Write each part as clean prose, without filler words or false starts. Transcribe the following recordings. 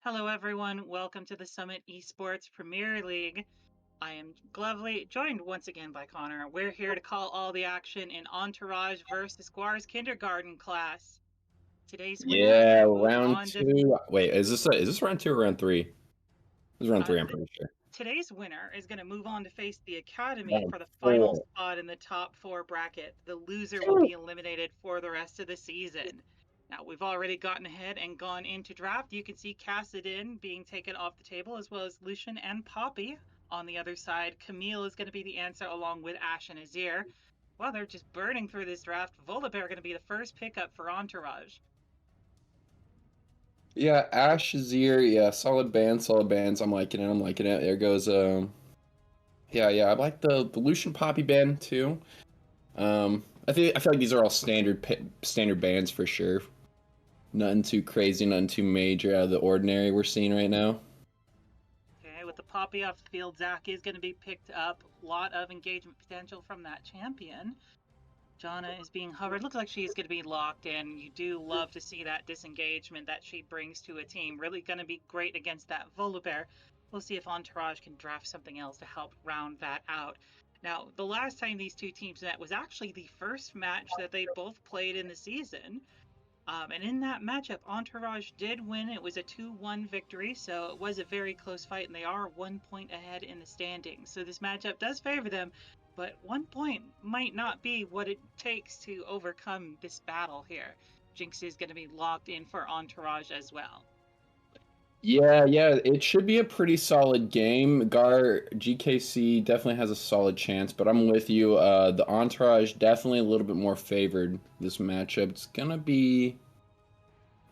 Hello, everyone. Welcome to the Summit Esports Premier League. I am gladly joined once again by Connor. We're here to call all the action in Entourage versus Gawr's kindergarten class. Today's winner is Yeah, going to move round on to two. Wait, is this round two or round three? This is round uh, three, I'm th- pretty sure. today's winner is going to move on to face the Academy Round for the final four. spot in the top four bracket. The loser will be eliminated for the rest of the season. Now, we've already gotten ahead and gone into draft. You can see Cassidin being taken off the table, as well as Lucian and Poppy. On the other side, Camille is going to be the answer, along with Ash and Azir. Well, they're just burning through this draft. Volibear going to be the first pickup for Entourage. Yeah, Ash Azir, yeah, solid band, solid bands. I'm liking it. I'm liking it. There goes yeah, I like the Lucian Poppy band too. I feel like these are all standard bands for sure. Nothing too crazy, nothing too major out of the ordinary we're seeing right now. Okay, with the Poppy off the field, Zach is going to be picked up. A lot of engagement potential from that champion. Jana is being hovered. Looks like she's going to be locked in. You do love to see that disengagement that she brings to a team. Really going to be great against that Volibear. We'll see if Entourage can draft something else to help round that out. Now, the last time these two teams met was actually the first match that they both played in the season. And in that matchup, Entourage did win. It was a 2-1 victory, so it was a very close fight, and they are 1 point ahead in the standings. So this matchup does favor them, but 1 point might not be what it takes to overcome this battle here. Jinx is going to be locked in for Entourage as well. Yeah, it should be a pretty solid game. Gar GKC definitely has a solid chance, but I'm with you. The Entourage definitely a little bit more favored this matchup. It's gonna be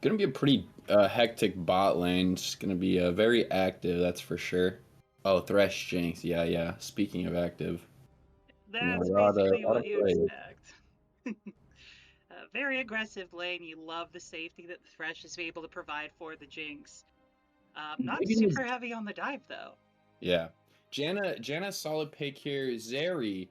a pretty hectic bot lane. It's gonna be very active, that's for sure. Oh, Thresh Jinx, yeah. Speaking of active, That's a lot of basically what you plays. expect. Very aggressive lane. You love the safety that the Thresh is able to provide for the Jinx. Not Maybe super heavy on the dive, though. yeah. Janna, solid pick here. Zeri,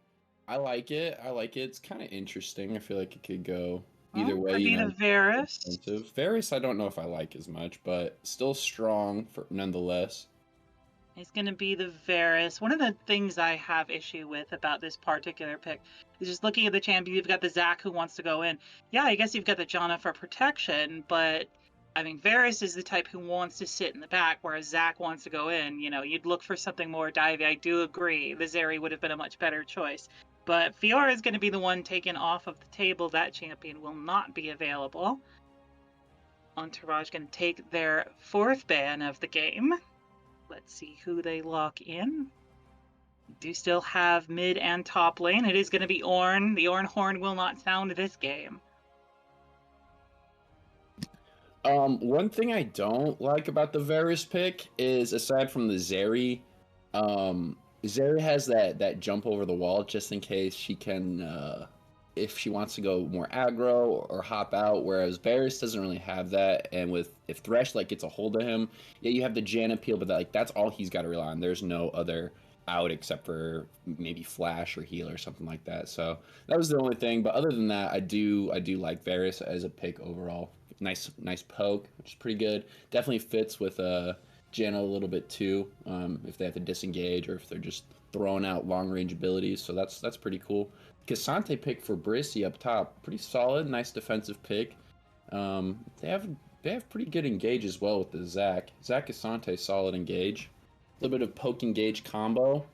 I like it. It's kind of interesting. I feel like it could go either Oh, way. could be the Varus. Expensive. Varys, I don't know if I like as much, but still strong for nonetheless. It's going to be the Varus. One of the things I have issue with about this particular pick is just looking at the champion. You've got the Zac who wants to go in. Yeah, I guess you've got the Janna for protection, but I mean, Varus is the type who wants to sit in the back, whereas Zac wants to go in. You know, you'd look for something more divey. I do agree. The Zeri would have been a much better choice. But Fiora is going to be the one taken off of the table. That champion will not be available. Entourage going to take their fourth ban of the game. Let's see who they lock in. We do still have mid and top lane. It is going to be Ornn. The Ornn horn will not sound this game. One thing I don't like about the Varys pick is aside from the Zeri, Zeri has that jump over the wall just in case she can if she wants to go more aggro or hop out, whereas Varys doesn't really have that. And if Thresh like gets a hold of him, yeah, you have the Janna peel, but that's all he's got to rely on. There's no other out except for maybe flash or heal or something like that. So that was the only thing. But other than that, I do like Varys as a pick overall. Nice poke, which is pretty good. Definitely fits with Janna a little bit too. If they have to disengage or if they're just throwing out long range abilities, so that's pretty cool. Cassante pick for Brissy up top, pretty solid, nice defensive pick. They have pretty good engage as well with the Zac Cassante, solid engage. A little bit of poke engage combo.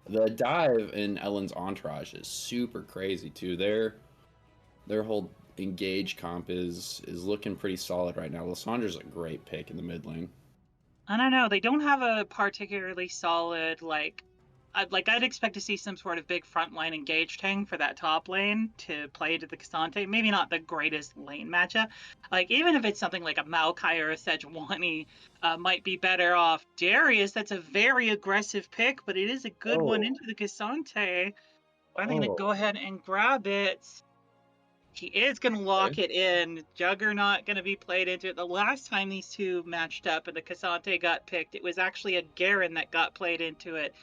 The dive in Elend's Entourage is super crazy too. Their whole engage comp is looking pretty solid right now. Lissandra's a great pick in the mid lane. I don't know. They don't have a particularly solid I'd expect to see some sort of big frontline engage tank for that top lane to play to the Cassante. Maybe not the greatest lane matchup. Like even if it's something like a Maokai or a Sejuani, might be better off Darius. That's a very aggressive pick, but it is a good one into the Cassante. I'm going to go ahead and grab it. He is going to lock it in. Juggernaut going to be played into it. The last time these two matched up and the Cassante got picked, it was actually a Garen that got played into it.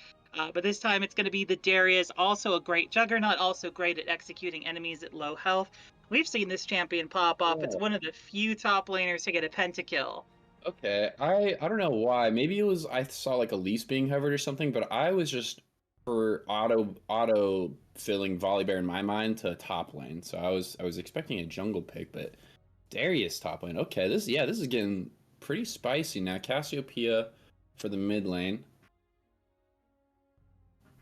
But this time it's going to be the Darius, also a great Juggernaut, also great at executing enemies at low health. We've seen this champion pop off. It's one of the few top laners to get a pentakill. Okay, I don't know why. Maybe it was I saw like a lease being hovered or something, but I was just for auto filling Volibear in my mind to top lane. So I was expecting a jungle pick, but Darius top lane. Okay, this is getting pretty spicy now. Cassiopeia for the mid lane.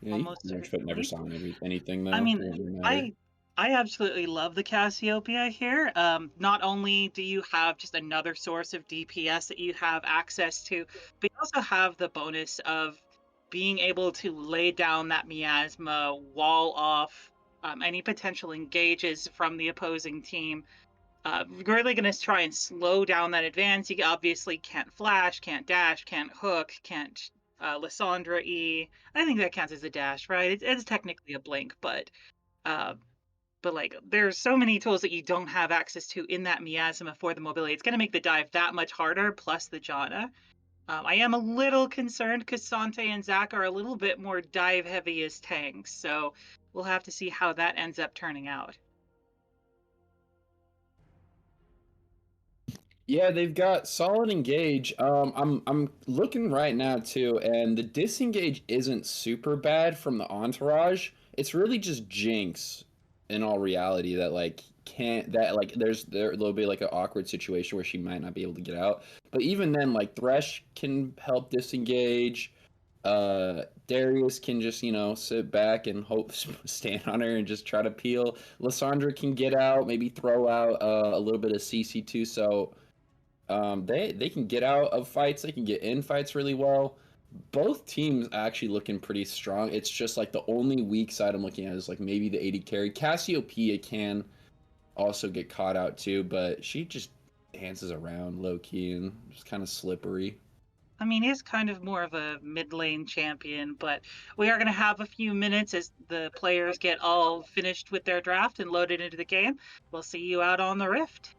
Yeah, you Almost pretty much never certainly. saw anything I though. It mean, wouldn't matter. I I absolutely love the Cassiopeia here. Not only do you have just another source of DPS that you have access to, but you also have the bonus of being able to lay down that miasma, wall off any potential engages from the opposing team. Really going to try and slow down that advance. You obviously can't flash, can't dash, can't hook, can't Lysandra E. I think that counts as a dash, right? It's technically a blink, uh, but like there's so many tools that you don't have access to in that miasma for the mobility. It's going to make the dive that much harder. Plus the Janna. I am a little concerned because Sante and Zac are a little bit more dive heavy as tanks, so we'll have to see how that ends up turning out. Yeah, they've got solid engage. I'm looking right now too, and the disengage isn't super bad from the entourage. It's really just Jinx, in all reality, that like can't that like there'll be like an awkward situation where she might not be able to get out. But even then, like Thresh can help disengage. Darius can just sit back and hope stand on her and just try to peel. Lysandra can get out, maybe throw out a little bit of CC2. So. They can get out of fights. They can get in fights really well. Both teams actually looking pretty strong. It's just like the only weak side I'm looking at is like maybe the AD carry. Cassiopeia can also get caught out too, but she just dances around low key and just kind of slippery. I mean, he's kind of more of a mid lane champion, but we are going to have a few minutes as the players get all finished with their draft and loaded into the game. We'll see you out on the Rift.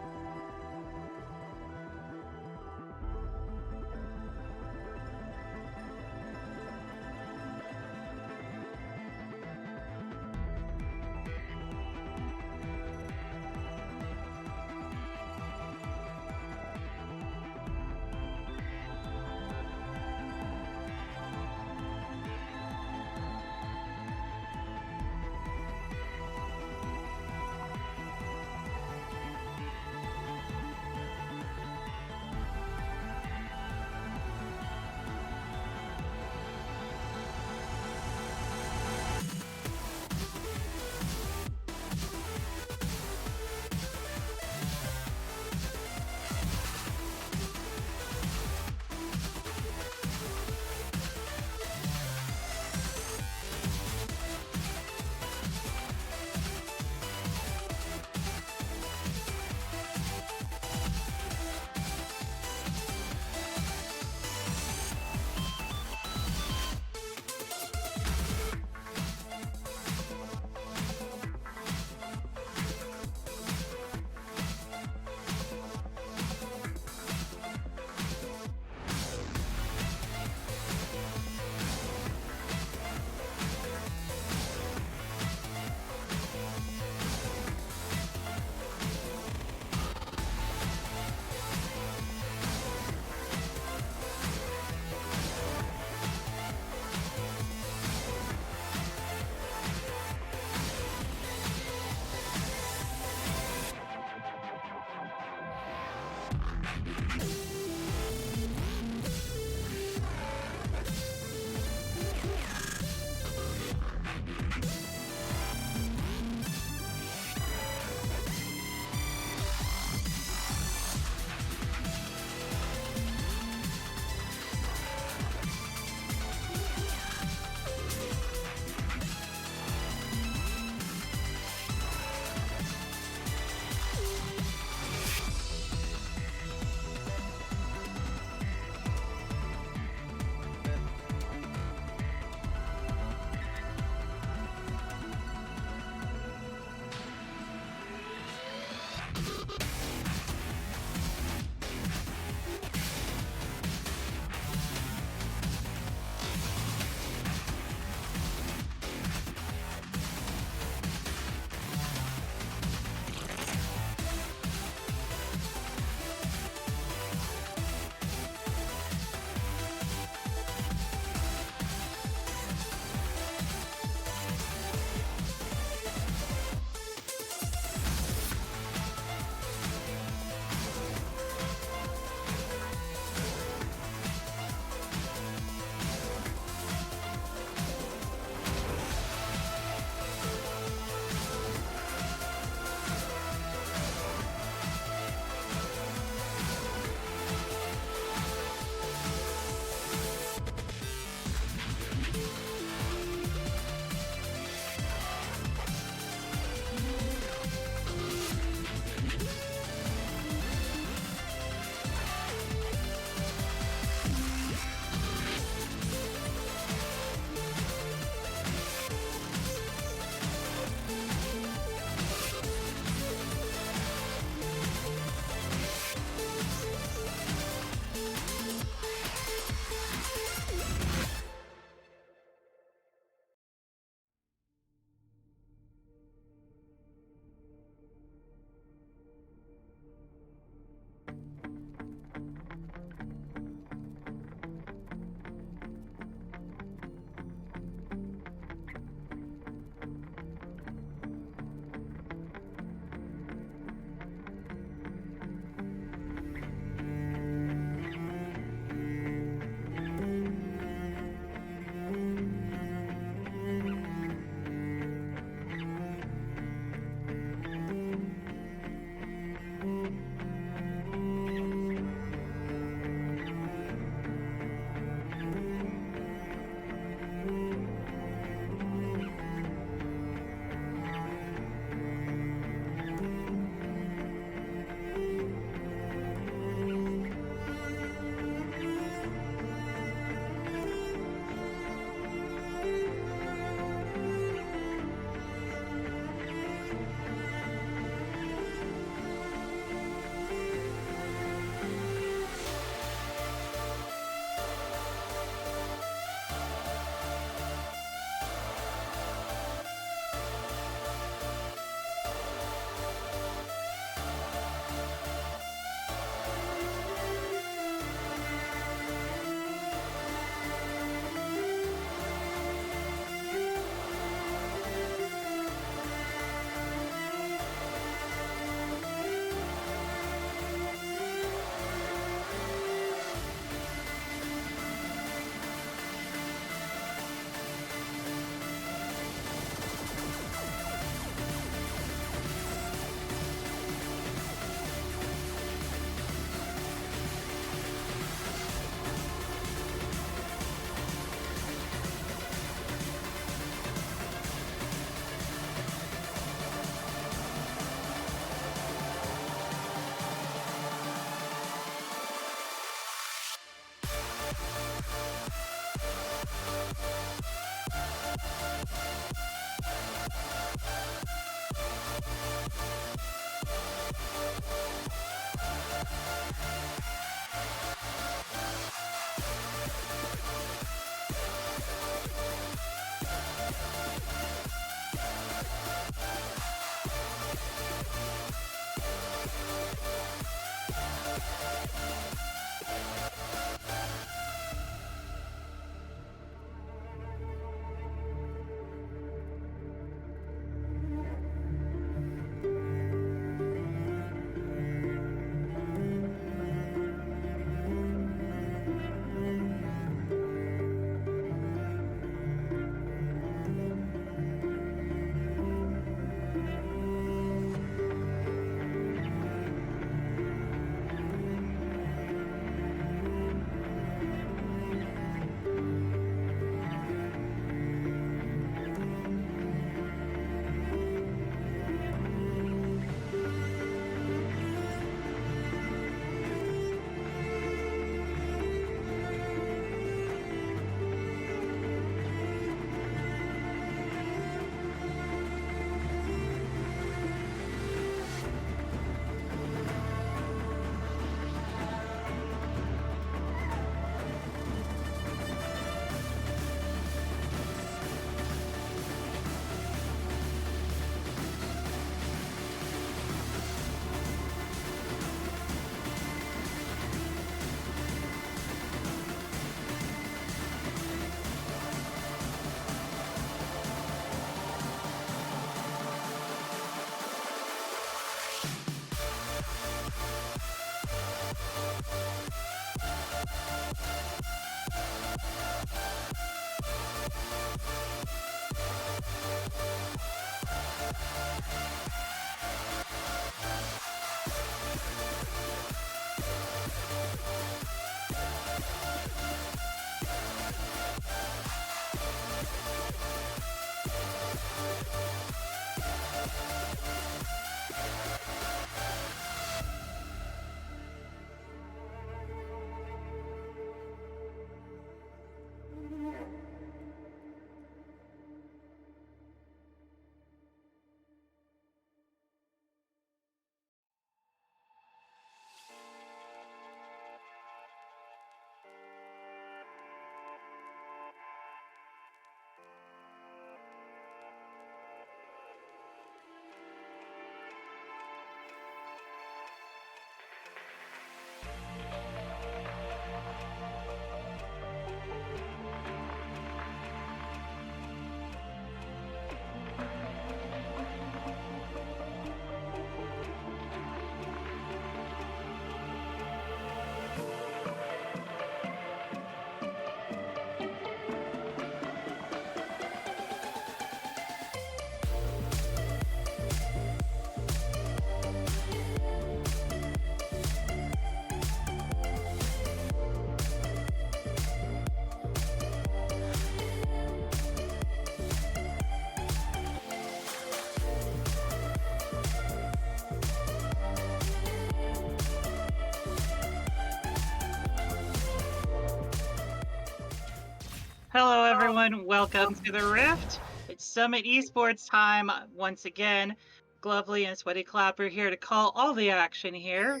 Hello, everyone. Welcome to the Rift. It's Summit Esports time once again. Glovely and Sweaty Clapper here to call all the action here.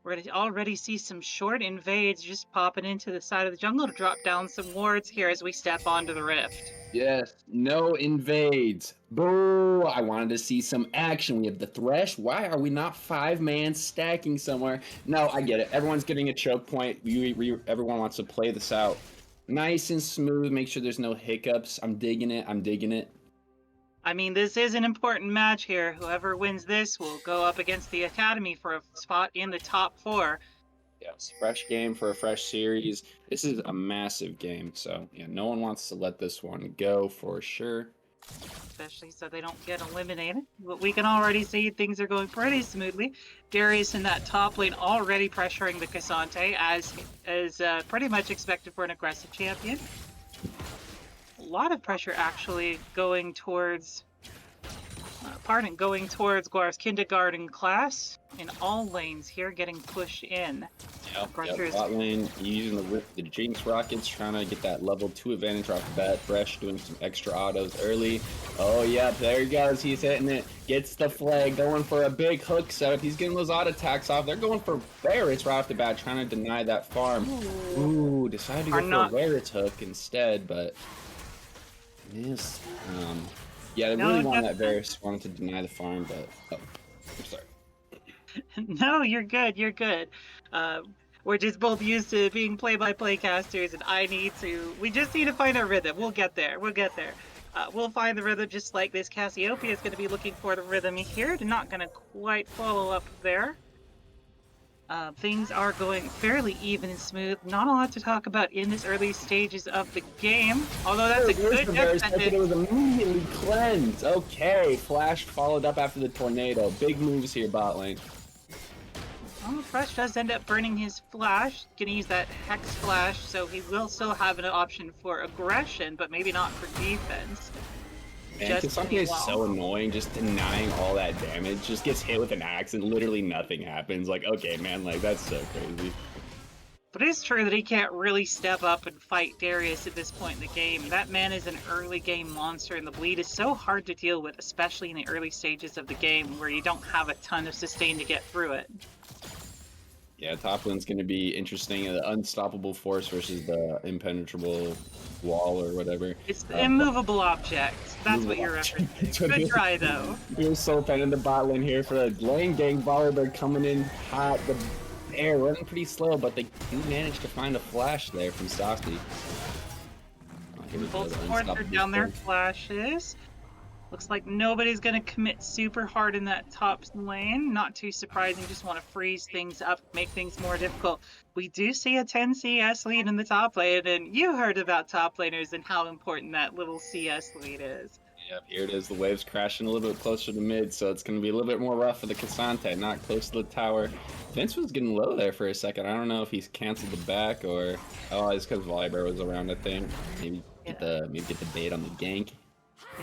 We're going to already see some short invades just popping into the side of the jungle to drop down some wards here as we step onto the Rift. Yes, no invades. Boo! I wanted to see some action. We have the Thresh. Why are we not 5-man stacking somewhere? No, I get it. Everyone's getting a choke point. Everyone wants to play this out nice and smooth. Make sure there's no hiccups. I'm digging it. I'm digging it. I mean, this is an important match here. Whoever wins this will go up against the Academy for a spot in the top 4. Yeah, it's a fresh game for a fresh series. This is a massive game, so yeah, no one wants to let this one go for sure. Especially so they don't get eliminated. But we can already see things are going pretty smoothly. Darius in that top lane already pressuring the Cassante as pretty much expected for an aggressive champion. A lot of pressure actually going towards Gawr's kindergarten class in all lanes here, getting pushed in. Yep. Bot lane using the Jinx rockets, trying to get that level 2 advantage off the bat. Fresh doing some extra autos early. Oh yeah, there he goes. He's hitting it. Gets the flag, going for a big hook set. He's getting those auto attacks off. They're going for Barrett's right off the bat, trying to deny that farm. Ooh, decided to go for Barrett's hook instead, but yes. Yeah, they really wanted that Varus, wanted to deny the farm, but I'm sorry. No, you're good. You're good. We're just both used to being play-by-play casters, and we just need to find our rhythm. We'll get there. We'll find the rhythm just like this. Cassiopeia is going to be looking for the rhythm here. They're not going to quite follow up there. Things are going fairly even and smooth. Not a lot to talk about in this early stages of the game. Although that's a good defense. It was immediately cleansed. Okay, Flash followed up after the tornado. Big moves here, bot lane. Well, Fresh does end up burning his flash. Gonna use that Hex Flash, so he will still have an option for aggression, but maybe not for defense. Man, Cassandra is so annoying, just denying all that damage. Just gets hit with an axe and literally nothing happens. Like, okay, man, like, that's so crazy. But it is true that he can't really step up and fight Darius at this point in the game. That man is an early game monster, and the bleed is so hard to deal with, especially in the early stages of the game where you don't have a ton of sustain to get through it. Yeah, top lane's going to be interesting. The unstoppable force versus the impenetrable wall or whatever. It's the immovable object. That's what you're referencing. Good try, though. You're so fan in the bot lane here for the lane gang. Baller, they're coming in hot. The air running pretty slow, but they do manage to find a flash there from Saucy. Both supports are down their flashes. Looks like nobody's going to commit super hard in that top lane. Not too surprising, just want to freeze things up, make things more difficult. We do see a 10 CS lead in the top lane, and you heard about top laners and how important that little CS lead is. Yep, here it is. The wave's crashing a little bit closer to mid, so it's going to be a little bit more rough for the Cassante, not close to the tower. Vince was getting low there for a second. I don't know if he's canceled the back or... Oh, it's because Volibear was around, I think. Maybe get the bait on the gank.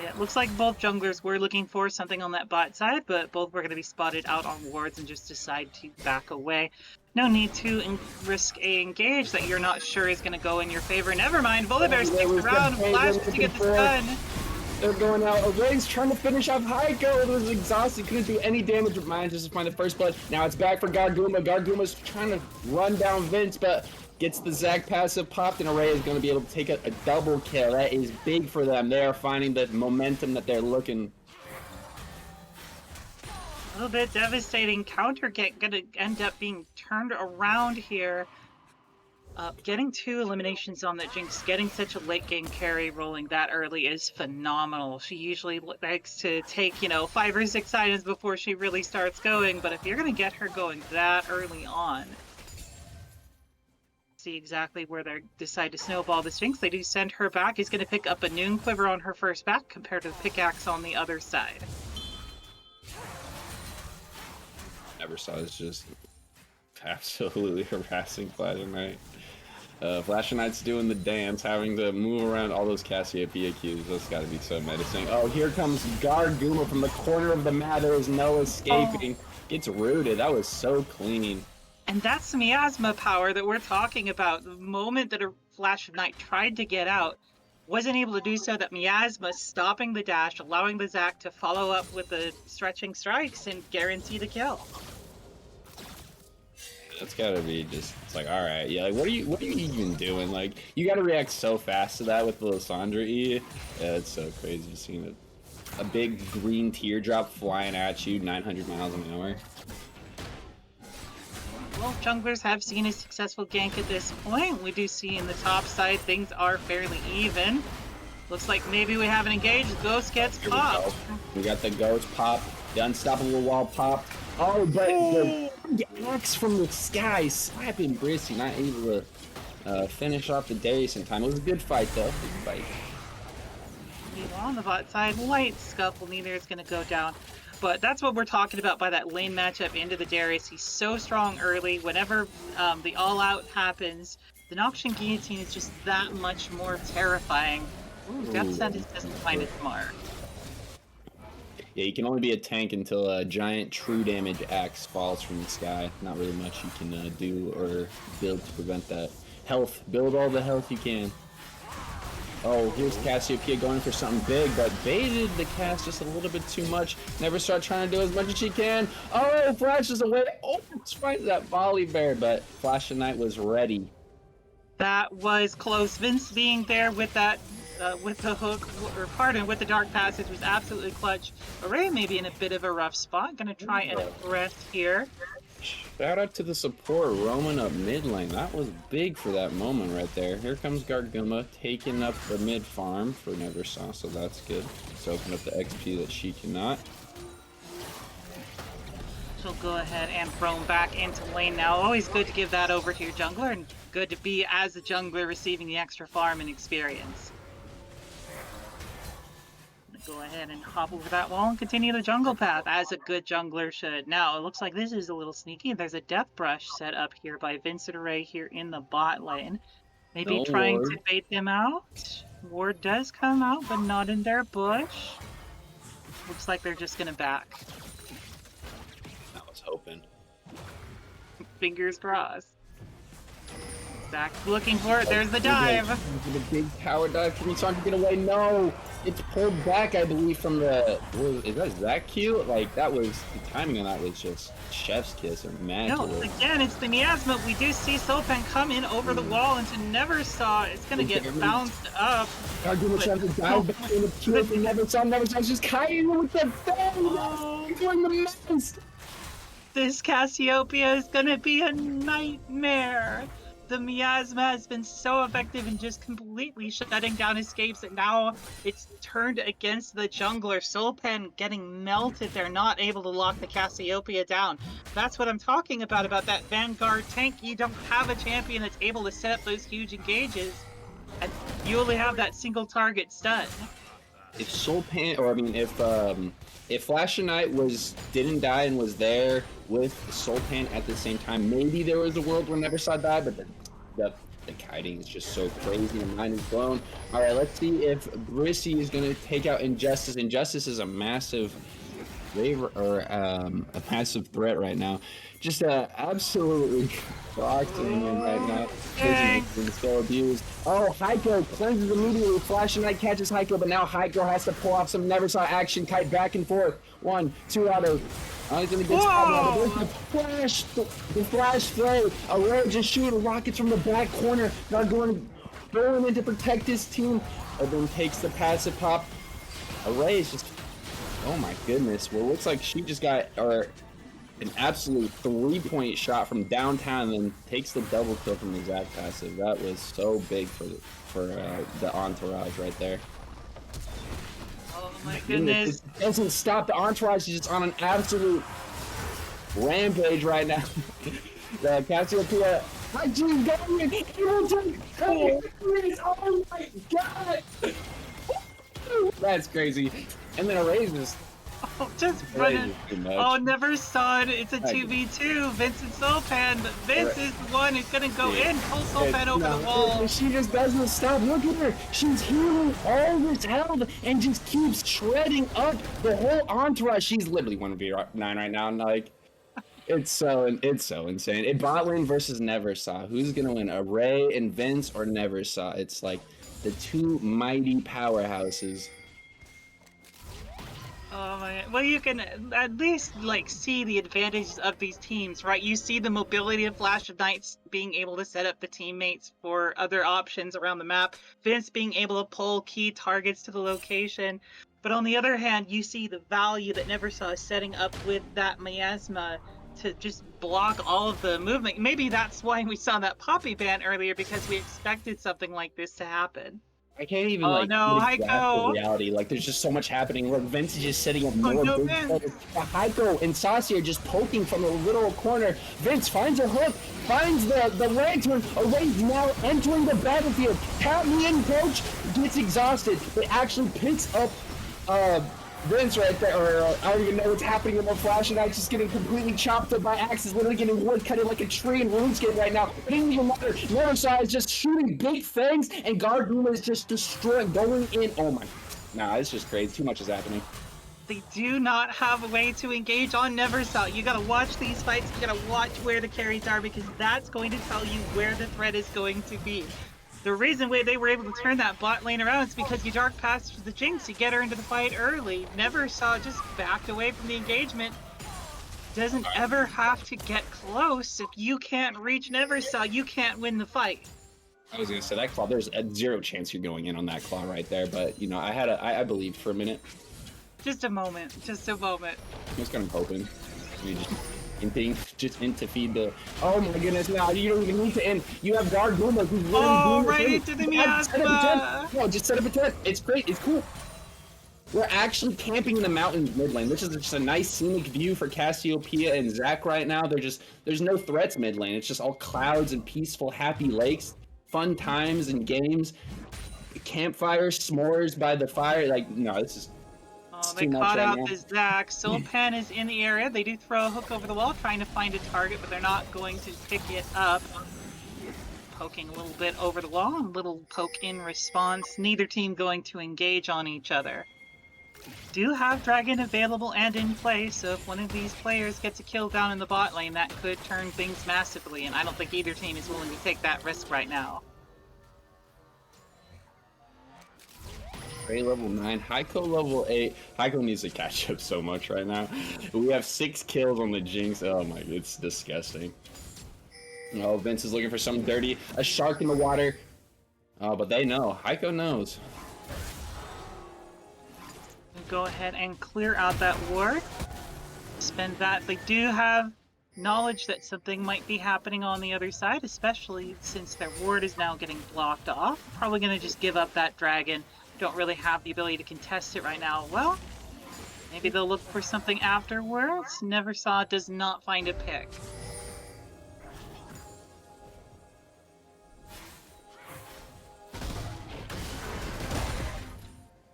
Yeah, it looks like both junglers were looking for something on that bot side, but both were going to be spotted out on wards and just decide to back away. No need to risk a engage that you're not sure is going to go in your favor. Never mind, Volibear sticks around, flashes to get the stun. They're going out. Array's trying to finish off Heiko. It was exhausted, couldn't do any damage, but manages to find the first blood. Now it's back for Garguma. Garguma's trying to run down Vince, but gets the Zac passive popped, and Array is going to be able to take a double kill. That is big for them. They are finding the momentum that they're looking. A little bit devastating. Counter gonna end up being turned around here. Getting 2 eliminations on that Jinx, getting such a late game carry rolling that early is phenomenal. She usually likes to take, 5 or 6 items before she really starts going, but if you're going to get her going that early on, see exactly where they decide to snowball this Jinx. They do send her back. He's going to pick up a Noon Quiver on her first back compared to the pickaxe on the other side. Never saw this, just absolutely harassing Flash Knight. Flash Knight's doing the dance, having to move around all those Cassiopeia Qs. That's got to be so menacing. Oh, here comes Garguma from the corner of the mat. There is no escaping. Gets rooted. That was so clean. And that's miasma power that we're talking about. The moment that a Flash of Night tried to get out, wasn't able to do so, that Miasma stopping the dash, allowing the Zac to follow up with the stretching strikes and guarantee the kill. That's gotta be just, it's like, all right, yeah, like, what are you even doing? Like, you gotta react so fast to that with the Lysandra E. Yeah, it's so crazy just seeing a big green teardrop flying at you 900 miles an hour. Well, junglers have seen a successful gank at this point. We do see in the top side things are fairly even. Looks like maybe we haven't engaged. Ghost gets popped. We got the ghost pop, the unstoppable wall pop. Oh, but the axe from the sky slapping Brissy, not able to finish off the Darius in time. It was a good fight, though. Good fight. Meanwhile, on the bot side, light scuffle. Neither is going to go down. But that's what we're talking about by that lane matchup into the Darius. He's so strong early. Whenever the all-out happens, the Noxian Guillotine is just that much more terrifying. Ooh, Death Sentence doesn't find its mark. Yeah, you can only be a tank until a giant true damage axe falls from the sky. Not really much you can do or build to prevent that. Health. Build all the health you can. Oh, here's Cassiopeia going for something big, but baited the cast just a little bit too much. Never start trying to do as much as she can. Oh, flashes away. Oh, finds that volley bear, but Flash of Night was ready. That was close. Vince being there with that, with the hook, or pardon, with the Dark Passage was absolutely clutch. Array may be in a bit of a rough spot. Gonna try and rest here. Shout out to the support roaming up mid lane. That was big for that moment right there. Here comes Garguma taking up the mid farm for Neversaw, so that's good. Let's open up the XP that she cannot. She'll go ahead and roam back into lane now. Always good to give that over to your jungler, and good to be as a jungler receiving the extra farm and experience. Go ahead and hop over that wall and continue the jungle path as a good jungler should. Now, it looks like this is a little sneaky. There's a death brush set up here by Vincent Array here in the bot lane. Maybe No trying ward. to bait them out. Ward does come out, but not in their bush. Looks like they're just gonna back. I was hoping. Fingers crossed. Zac looking for it. There's the dive. The big power dive. Can you talk to get away? No! It's pulled back, I believe, from the... Is that Zac Q? Like, that was... The timing on that was just chef's kiss or magic. No, again, it's the miasma. We do see Sopan come in over the wall into Neversaw. It's going to get bounced up. Garguma trying to dive back in the kill for Neversaw. Neversaw's just kiting with the thing! Oh. He's doing the mess! This Cassiopeia is going to be a nightmare. The miasma has been so effective in just completely shutting down escapes that now it's turned against the jungler. Soulpen getting melted. They're not able to lock the Cassiopeia down. That's what I'm talking about that Vanguard tank. You don't have a champion that's able to set up those huge engages, and you only have that single target stun. If Soulpan, or I mean, if Flash of Night didn't die and was there with Soulpan at the same time, maybe there was a world where Neversaw died, but the kiting is just so crazy. The mind is blown. All right, let's see if Brissy is going to take out Injustice. Injustice is a massive a massive threat right now. Just absolutely boxing him right now. He's so abused. Oh, Heiko cleanses immediately. Flash of Night catches Heiko, but now Heiko has to pull off some Neversaw action. Kite back and forth. 1, 2 out of... He's gonna get the flash play. Array just shooting rockets from the back corner. Now going in to protect his team. And then takes the passive pop. Array is just... Oh my goodness. Well, it looks like she just got an absolute 3-point shot from downtown and then takes the double kill from the Zac passive. That was so big for the Entourage right there. Oh my goodness. It doesn't stop. The Entourage is just on an absolute rampage right now. The Cassiopeia. Oh my god! That's crazy. And then Array just... Oh, just running. Oh, never saw it. It's a 2v2. Vincent Soulpan, but Vince is the one who's gonna go in, pull Soulpan over the wall. She just doesn't stop. Look at her. She's healing all this health and just keeps shredding up the whole Entourage. She's literally 1v9 right now. And like, it's so insane. It bot lane versus Neversaw. Who's gonna win? Array and Vince or Neversaw? It's like The two mighty powerhouses. Oh my! Well, you can at least like see the advantages of these teams, right? You see the mobility of Flash of Knights being able to set up the teammates for other options around the map. Vince being able to pull key targets to the location. But on the other hand, you see the value that Neversaw is setting up with that miasma to just block all of the movement. Maybe that's why we saw that Poppy ban earlier, because we expected something like this to happen. I can't even Oh like no, really grasp the Heiko! reality. Like there's just so much happening. Look, Vince is just setting up Oh more no, big Vince! players. Heiko and Saucy are just poking from a little corner. Vince finds a hook, finds the lantern. Array's now entering the battlefield. Count me in, coach. Gets exhausted, but actually picks up Vince right there, or I don't even know what's happening with my Flash, and I'm just getting completely chopped up by axes, literally getting wood cutted like a tree in RuneScape right now. It didn't even matter. Neversaw is just shooting big things, and Gawr is just destroying, going in. Oh my, nah, it's just crazy. Too much is happening. They do not have a way to engage on Neversaw. You gotta watch these fights, you gotta watch where the carries are, because that's going to tell you where the threat is going to be. The reason why they were able to turn that bot lane around is because you dark passed the Jinx to get her into the fight early. Neversaw just backed away from the engagement. Doesn't ever have to get close. If you can't reach Neversaw, you can't win the fight. I was gonna say that claw. There's a zero chance you're going in on that claw right there, but you know, I believed for a minute. Just a moment. Just a moment. I was kind of hoping. You just in to feed the. Oh my goodness! Now you don't even need to end. You have Gawr who's literally doing right thing. into the Set up a miasma. tent. No, just set up a tent. It's great. It's cool. We're actually camping in the mountain mid lane. This is just a nice scenic view for Cassiopeia and Zac right now. There's no threats mid lane. It's just all clouds and peaceful, happy lakes, fun times and games, campfires, s'mores by the fire. Like no, this is. Oh, they caught up as Zac. Soulpan is in the area. They do throw a hook over the wall, trying to find a target, but they're not going to pick it up. Poking a little bit over the wall, a little poke in response. Neither team going to engage on each other. Do have Dragon available and in play, so if one of these players gets a kill down in the bot lane, that could turn things massively, and I don't think either team is willing to take that risk right now. Ray level 9, Heiko level 8. Heiko needs to catch up so much right now. We have 6 kills on the Jinx. Oh my, it's disgusting. Oh, Vince is looking for something dirty. A shark in the water. Oh, but they know. Heiko knows. Go ahead and clear out that ward. Spend that. They do have knowledge that something might be happening on the other side, especially since their ward is now getting blocked off. Probably going to just give up that dragon. Don't really have the ability to contest it right now. Well, maybe they'll look for something afterwards. Neversaw does not find a pick.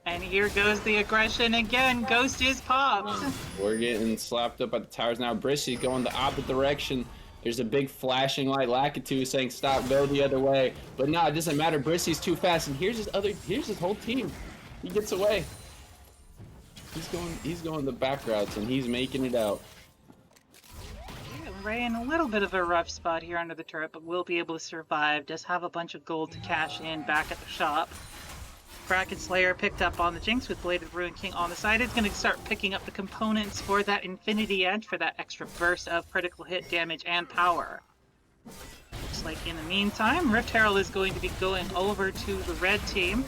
And here goes the aggression again. Ghost is popped. We're getting slapped up at the towers now. Brissy's going the opposite direction. There's a big flashing light. Lakitu saying stop, go the other way. But no, it doesn't matter. Brissy's too fast. And here's his whole team. He gets away. He's going the back routes and he's making it out. Yeah, Ray in a little bit of a rough spot here under the turret, but will be able to survive. Does have a bunch of gold to cash in back at the shop. Kraken Slayer picked up on the Jinx with Bladed Ruin King on the side. It's going to start picking up the components for that Infinity Edge for that extra burst of critical hit damage and power. Looks like in the meantime, Rift Herald is going to be going over to the red team,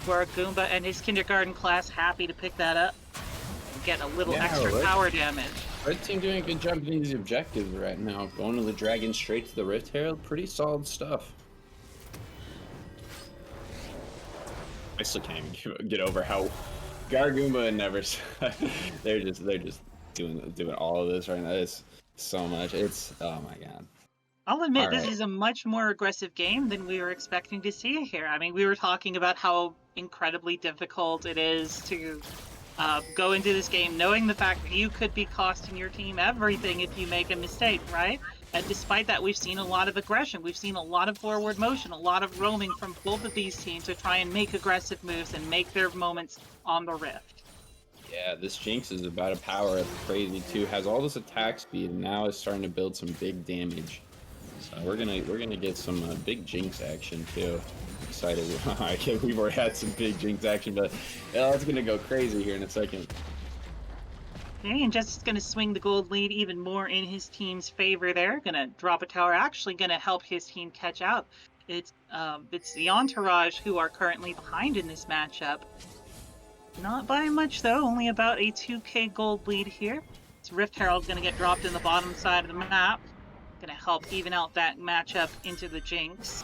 where Goomba and his kindergarten class happy to pick that up and get a little extra power damage. Red team doing a good job getting these objectives right now. Going to the dragon straight to the Rift Herald, pretty solid stuff. I still can't even get over how Goomba and Neversaw they're just doing all of this right now. It's so much. It's oh my god. I'll admit this is a much more aggressive game than we were expecting to see here. I mean, we were talking about how incredibly difficult it is to go into this game knowing the fact that you could be costing your team everything if you make a mistake, right? And despite that, we've seen a lot of aggression. We've seen a lot of forward motion, a lot of roaming from both of these teams to try and make aggressive moves and make their moments on the Rift. Yeah, this Jinx is about to power up crazy too. Has all this attack speed and now is starting to build some big damage. So we're gonna get some big Jinx action too. excited. We've already had some big Jinx action, but it's gonna go crazy here in a second. Okay, and Justice is going to swing the gold lead even more in his team's favor there. Going to drop a tower, actually going to help his team catch up. It's the Entourage who are currently behind in this matchup. Not by much, though. Only about a 2k gold lead here. It's Rift Herald going to get dropped in the bottom side of the map. Going to help even out that matchup into the Jinx.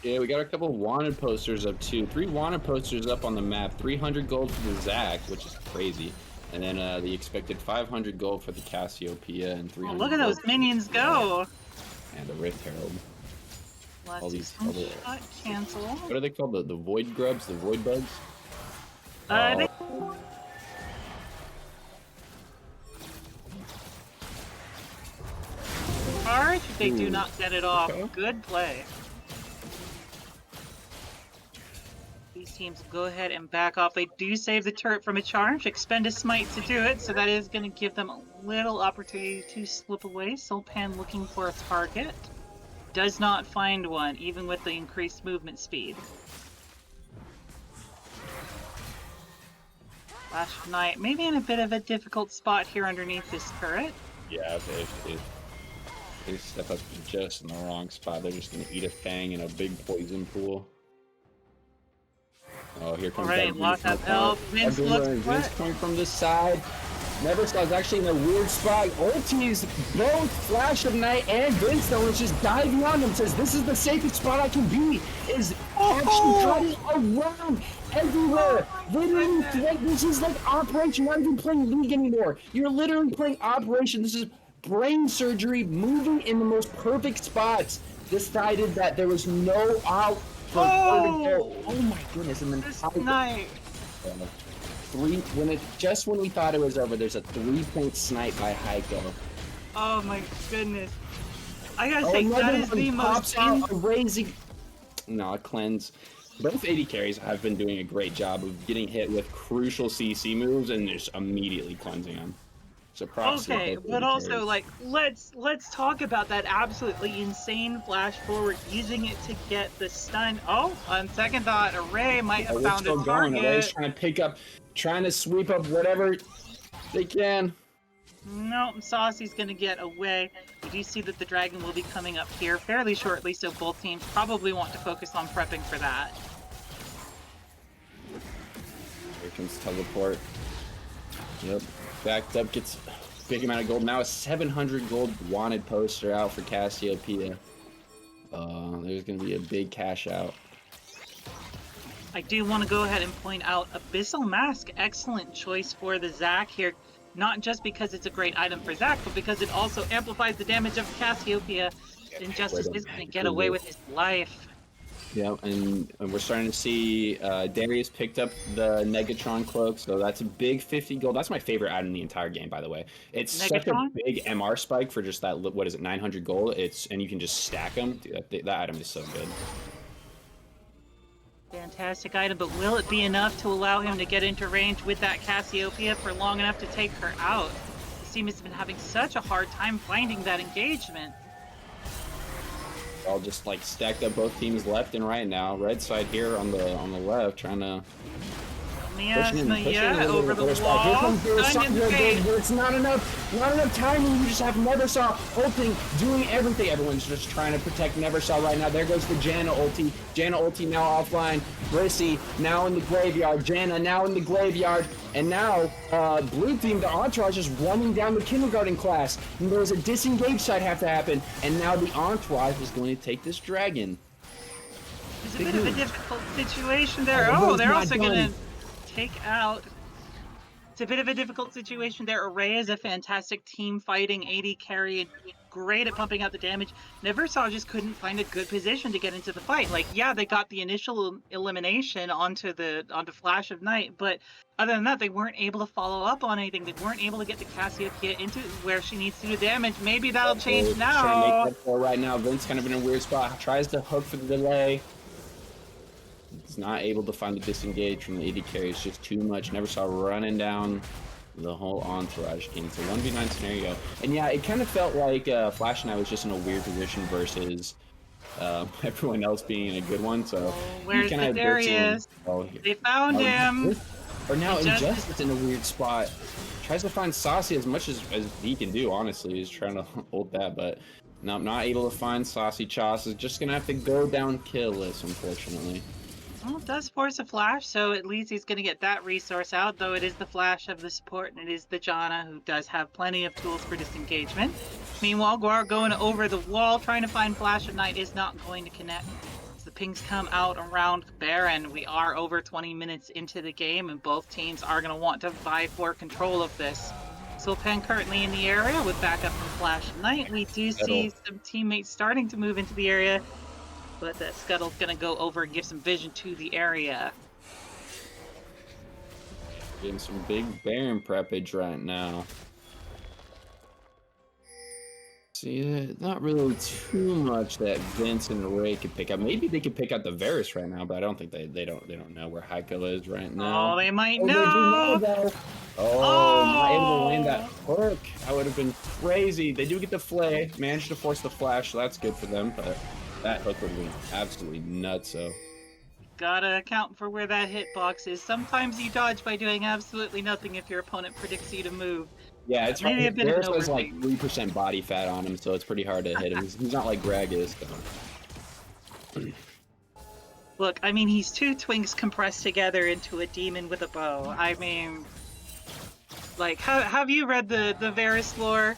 Yeah, we got a couple wanted posters up too. 3 wanted posters up on the map. 300 gold for the Zac, which is crazy. And then the expected 500 gold for the Cassiopeia and 300. Oh, look at those minions go! And the Rift Herald. All these shot cancel. What are they called? The Void Grubs? The Void Bugs? Charge? They do not get it off. Okay. Good play. These teams will go ahead and back off. They do save the turret from a charge, expend a smite to do it, so that is going to give them a little opportunity to slip away. Sulpan looking for a target. Does not find one, even with the increased movement speed. Flash of Night, maybe in a bit of a difficult spot here underneath this turret. Yeah, they step up just in the wrong spot. They're just going to eat a fang in a big poison pool. Oh, here comes that. Lots of help. Vince looks coming from this side. Neversaw is actually in a weird spot. Ultis, both Flash of Night and Vince, though, is just diving on him. Says, this is the safest spot I can be. Is actually running around everywhere. Literally, this is like Operation. Not even playing League anymore. You're literally playing Operation. This is brain surgery, moving in the most perfect spots. Decided that there was no out. Oh my goodness! And then this night. When we thought it was over, there's a 3-point snipe by Heiko. Oh my goodness! I gotta say that is the most raising. No, cleanse. Both AD carries have been doing a great job of getting hit with crucial CC moves and just immediately cleansing them. So okay, but also like let's talk about that absolutely insane flash forward, using it to get the stun. Oh, on second thought, Array might have found a target. Array's trying to sweep up whatever they can. No, Saucy's gonna get away. We do see that the dragon will be coming up here fairly shortly, so both teams probably want to focus on prepping for that. Here comes teleport. Yep. Backed up, gets a big amount of gold. Now a 700 gold wanted poster out for Cassiopeia. There's going to be a big cash out. I do want to go ahead and point out Abyssal Mask, excellent choice for the Zac here. Not just because it's a great item for Zac, but because it also amplifies the damage of Cassiopeia. Injustice is going to get away with his life. Yeah, and we're starting to see Darius picked up the Negatron cloak, so that's a big 50 gold. That's my favorite item in the entire game, by the way. It's Negatron? Such a big MR spike for just that, what is it, 900 gold? And you can just stack them. Dude, that item is so good. Fantastic item, but will it be enough to allow him to get into range with that Cassiopeia for long enough to take her out? The team has been having such a hard time finding that engagement. All just like stacked up both teams left and right now. Red side here on the left, trying to over the wall. Here comes it's not enough timing. You just have Neversaw ulting, doing everything. Everyone's just trying to protect Neversaw right now. There goes the Janna ulti. Janna ulti now offline. Brissy now in the graveyard. Janna now in the graveyard. And now, blue team, the Entourage is running down the kindergarten class. And there's a disengage side have to happen. And now the Entourage is going to take this dragon. It's a bit of a difficult situation there. Oh, they're also going to take out. It's a bit of a difficult situation there. Array is a fantastic team fighting AD carry and great at pumping out the damage. Neversaw just couldn't find a good position to get into the fight. Like, yeah, they got the initial elimination onto Flash of Night, but other than that, they weren't able to follow up on anything. They weren't able to get the Cassiopeia into where she needs to do damage. Maybe that'll change now. Trying to make that for right now. Vince kind of in a weird spot. Tries to hook for the delay. He's not able to find the disengage from the AD carry. It's just too much. Neversaw running down the whole Entourage team. It's a 1v9 scenario. And yeah, it kind of felt like Flash and I was just in a weird position versus everyone else being a good one. So Where's the Darius? They found him. Or now Injustice in a weird spot. Tries to find Saucy as much as he can do, honestly. He's trying to hold that, but not able to find Saucy. Chas is just going to have to go down kill list, unfortunately. Well, it does force a flash, so at least he's going to get that resource out, though it is the flash of the support, and it is the Janna, who does have plenty of tools for disengagement. Meanwhile, Gawr going over the wall, trying to find Flash of Night, is not going to connect. As the pings come out around Baron, we are over 20 minutes into the game, and both teams are going to want to vie for control of this. Sulpan currently in the area with backup from Flash of Night. We do see some teammates starting to move into the area, but that Scuttle's going to go over and give some vision to the area. Getting some big Baron preppage right now. See, not really too much that Vince and Ray could pick up. Maybe they could pick up the Varus right now, but I don't think they don't know where Heiko is right now. Oh, they might know. They do know not able to land that hook. That would have been crazy. They do get the flay, managed to force the flash, so that's good for them, but that hook would have been absolutely nuts. So gotta account for where that hitbox is. Sometimes you dodge by doing absolutely nothing if your opponent predicts you to move. Yeah, it's hard. Maybe a bit of an has like 3% body fat on him, so it's pretty hard to hit him. He's not like Greg is. So. Look, I mean, he's two twinks compressed together into a demon with a bow. I mean, like, have you read the Varus lore?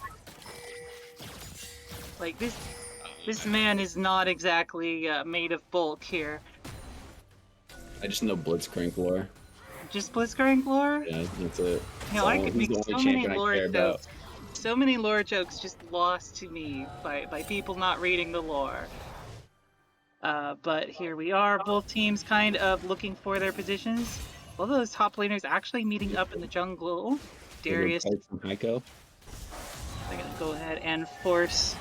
Like, this man is not exactly made of bulk here. I just know Blitzcrank lore. Just Blitzcrank lore? Yeah, that's it. You know, I could make so many lore jokes. So many lore jokes just lost to me by people not reading the lore. But here we are, both teams kind of looking for their positions. Both of those top laners actually meeting up in the jungle. Darius. From Heiko. They're gonna go ahead and force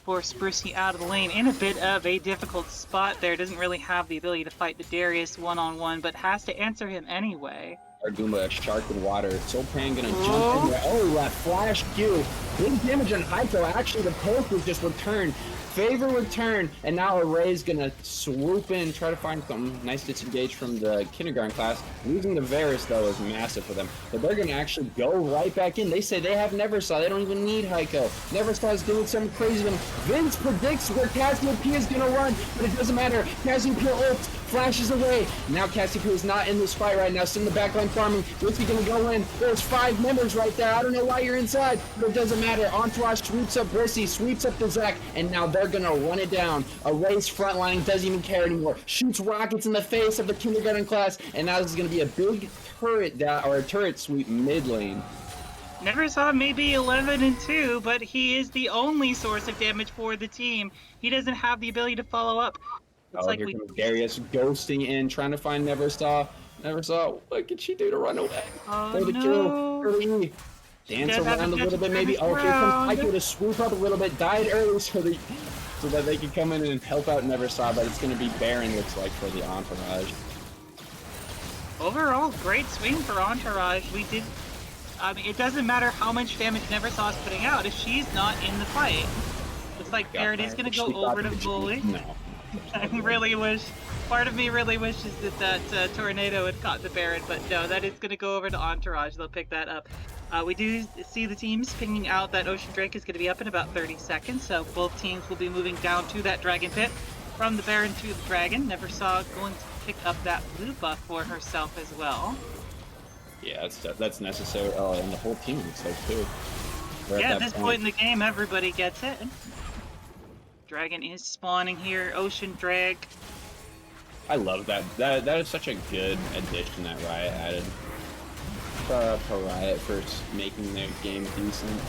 Brissy out of the lane in a bit of a difficult spot there. Doesn't really have the ability to fight the Darius one-on-one, but has to answer him anyway. Argumba, Shark in water. Sulpan gonna jump in there. Oh, that flash Q. Big damage on Heiko. Actually, the poke was just returned. Favor return, and now Array's gonna swoop in, try to find something. Nice disengage from the kindergarten class. Losing the Varus, though, is massive for them. But they're gonna actually go right back in. They say they have Neversaw. They don't even need Heiko. Neversaw is doing something crazy to them. Vince predicts where Cassiopeia is gonna run, but it doesn't matter. Cassiopeia ults, flashes away. Now Cassiopeia is not in this fight right now. Still in the backline farming. Risky gonna go in. There's 5 members right there. I don't know why you're inside, but it doesn't matter. Entourage sweeps up Brissy, sweeps up the Zach, and now they're gonna run it down. Array's frontline doesn't even care anymore. Shoots rockets in the face of the kindergarten class, and now this is gonna be a big turret a turret sweep mid lane. Neversaw may be 11-2, but he is the only source of damage for the team. He doesn't have the ability to follow up. Looks like here comes Darius ghosting in, trying to find Neversaw. Neversaw, what can she do to run away? Oh, the no. kill. Early. Dance around a little bit, maybe. Oh, here comes Heiko to swoop up a little bit. Died early so that they can come in and help out Neversaw, but it's going to be Baron, looks like, for the Entourage. Overall, great swing for Entourage. I mean, it doesn't matter how much damage Neversaw is putting out if she's not in the fight. Looks like Baron is going to go over to Bully. No. Part of me really wishes that Tornado had caught the Baron, but no, that is going to go over to Entourage. They'll pick that up. We do see the teams pinging out that Ocean Drake is going to be up in about 30 seconds, so both teams will be moving down to that Dragon Pit. From the Baron to the Dragon, Neversaw going to pick up that blue buff for herself as well. Yeah, that's necessary. Oh, and the whole team looks like too. Yeah, at this point in the game, everybody gets it. Dragon is spawning here. Ocean Drag. I love that. That is such a good addition that Riot added. For Riot for making their game decent.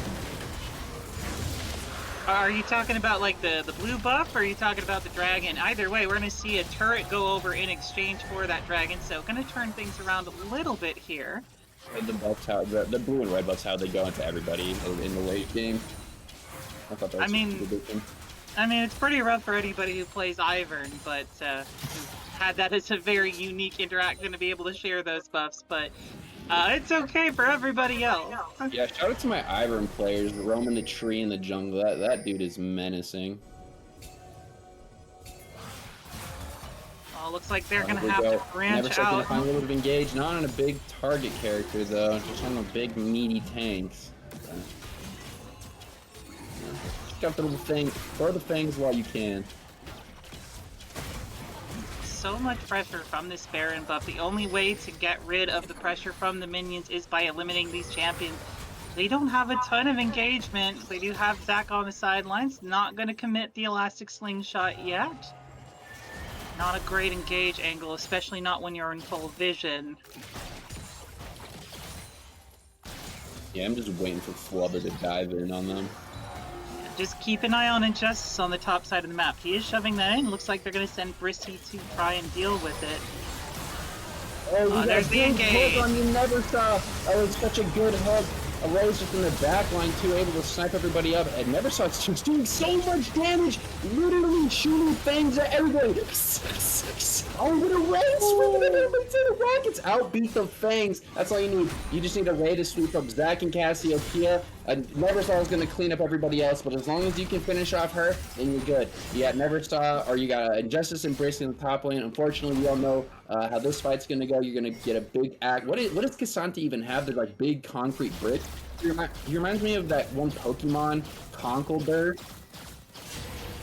Are you talking about like the blue buff, or are you talking about the dragon? Either way, we're going to see a turret go over in exchange for that dragon, so going to turn things around a little bit here. The buffs, the blue and red buffs, how they go into everybody in the late game. I thought that was I mean, it's pretty rough for anybody who plays Ivern, but had that as a very unique interaction to be able to share those buffs. But It's okay for everybody else. Yeah, shout out to my Ivern players, roaming the tree in the jungle. That dude is menacing. Oh, looks like they're gonna Here we have go. to branch Never gonna out. find a little bit of engage. Not on a big target character though, just on the big meaty tanks. Just got the little thing. Throw the fangs while you can. So much pressure from this Baron buff. The only way to get rid of the pressure from the minions is by eliminating these champions. They don't have a ton of engagement. They do have Zac on the sidelines. Not going to commit the elastic slingshot yet. Not a great engage angle, especially not when you're in full vision. Yeah, I'm just waiting for Flubber to dive in on them. Just keep an eye on Injustice on the top side of the map. He is shoving that in. Looks like they're going to send Brissy to try and deal with it. Oh, there's the engage. Hook on you never saw. That was such a good hook. Array's just in the back line too, able to snipe everybody up. And never saw it's just doing so much damage, literally shooting things at everybody. Oh, what a race! The Rockets outbeat the Fangs. That's all you need. You just need a Ray to sweep up Zac and Cassiopeia. Never saw is going to clean up everybody else, but as long as you can finish off her, then you're good. Yeah, never saw, or you got Injustice and Bracing in the top lane. Unfortunately, we all know how this fight's going to go. You're going to get a big act. What does Cassandra even have? They're like big concrete bricks. He reminds me of that one Pokemon, Conkeldurr.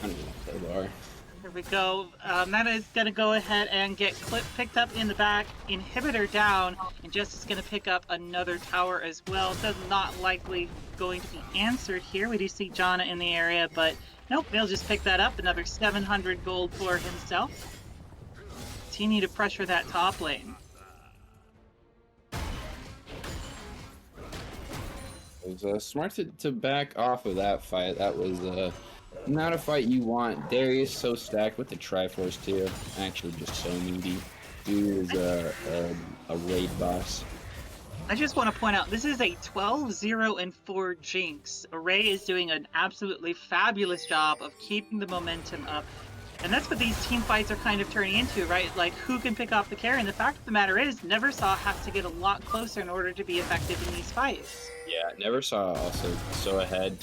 I don't know what they are. Here we go. Meta is going to go ahead and get picked up in the back. Inhibitor down. Injustice is going to pick up another tower as well. That's not likely going to be answered here. We do see Janna in the area, but nope, they'll just pick that up. Another 700 gold for himself. Continue to pressure that top lane. It was smart to back off of that fight. That was not a fight you want. Darius so stacked with the Triforce too. Actually, just so needy. Dude is a raid boss. I just want to point out, this is a 12-0-4 Jinx. Array is doing an absolutely fabulous job of keeping the momentum up. And that's what these team fights are kind of turning into, right? Like, who can pick off the carry? And the fact of the matter is, Neversaw has to get a lot closer in order to be effective in these fights. Yeah, Neversaw also so ahead.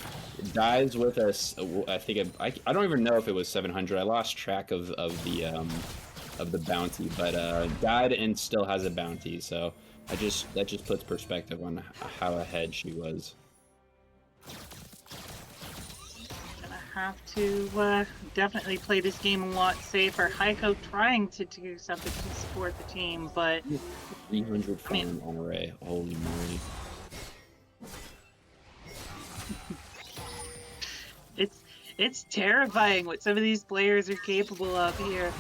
Dies with us. I think I don't even know if it was 700. I lost track of the bounty, but died and still has a bounty. So that just puts perspective on how ahead she was. Have to definitely play this game a lot safer. Heiko trying to do something to support the team, but 300 farm on Array. Holy moly! it's terrifying what some of these players are capable of here.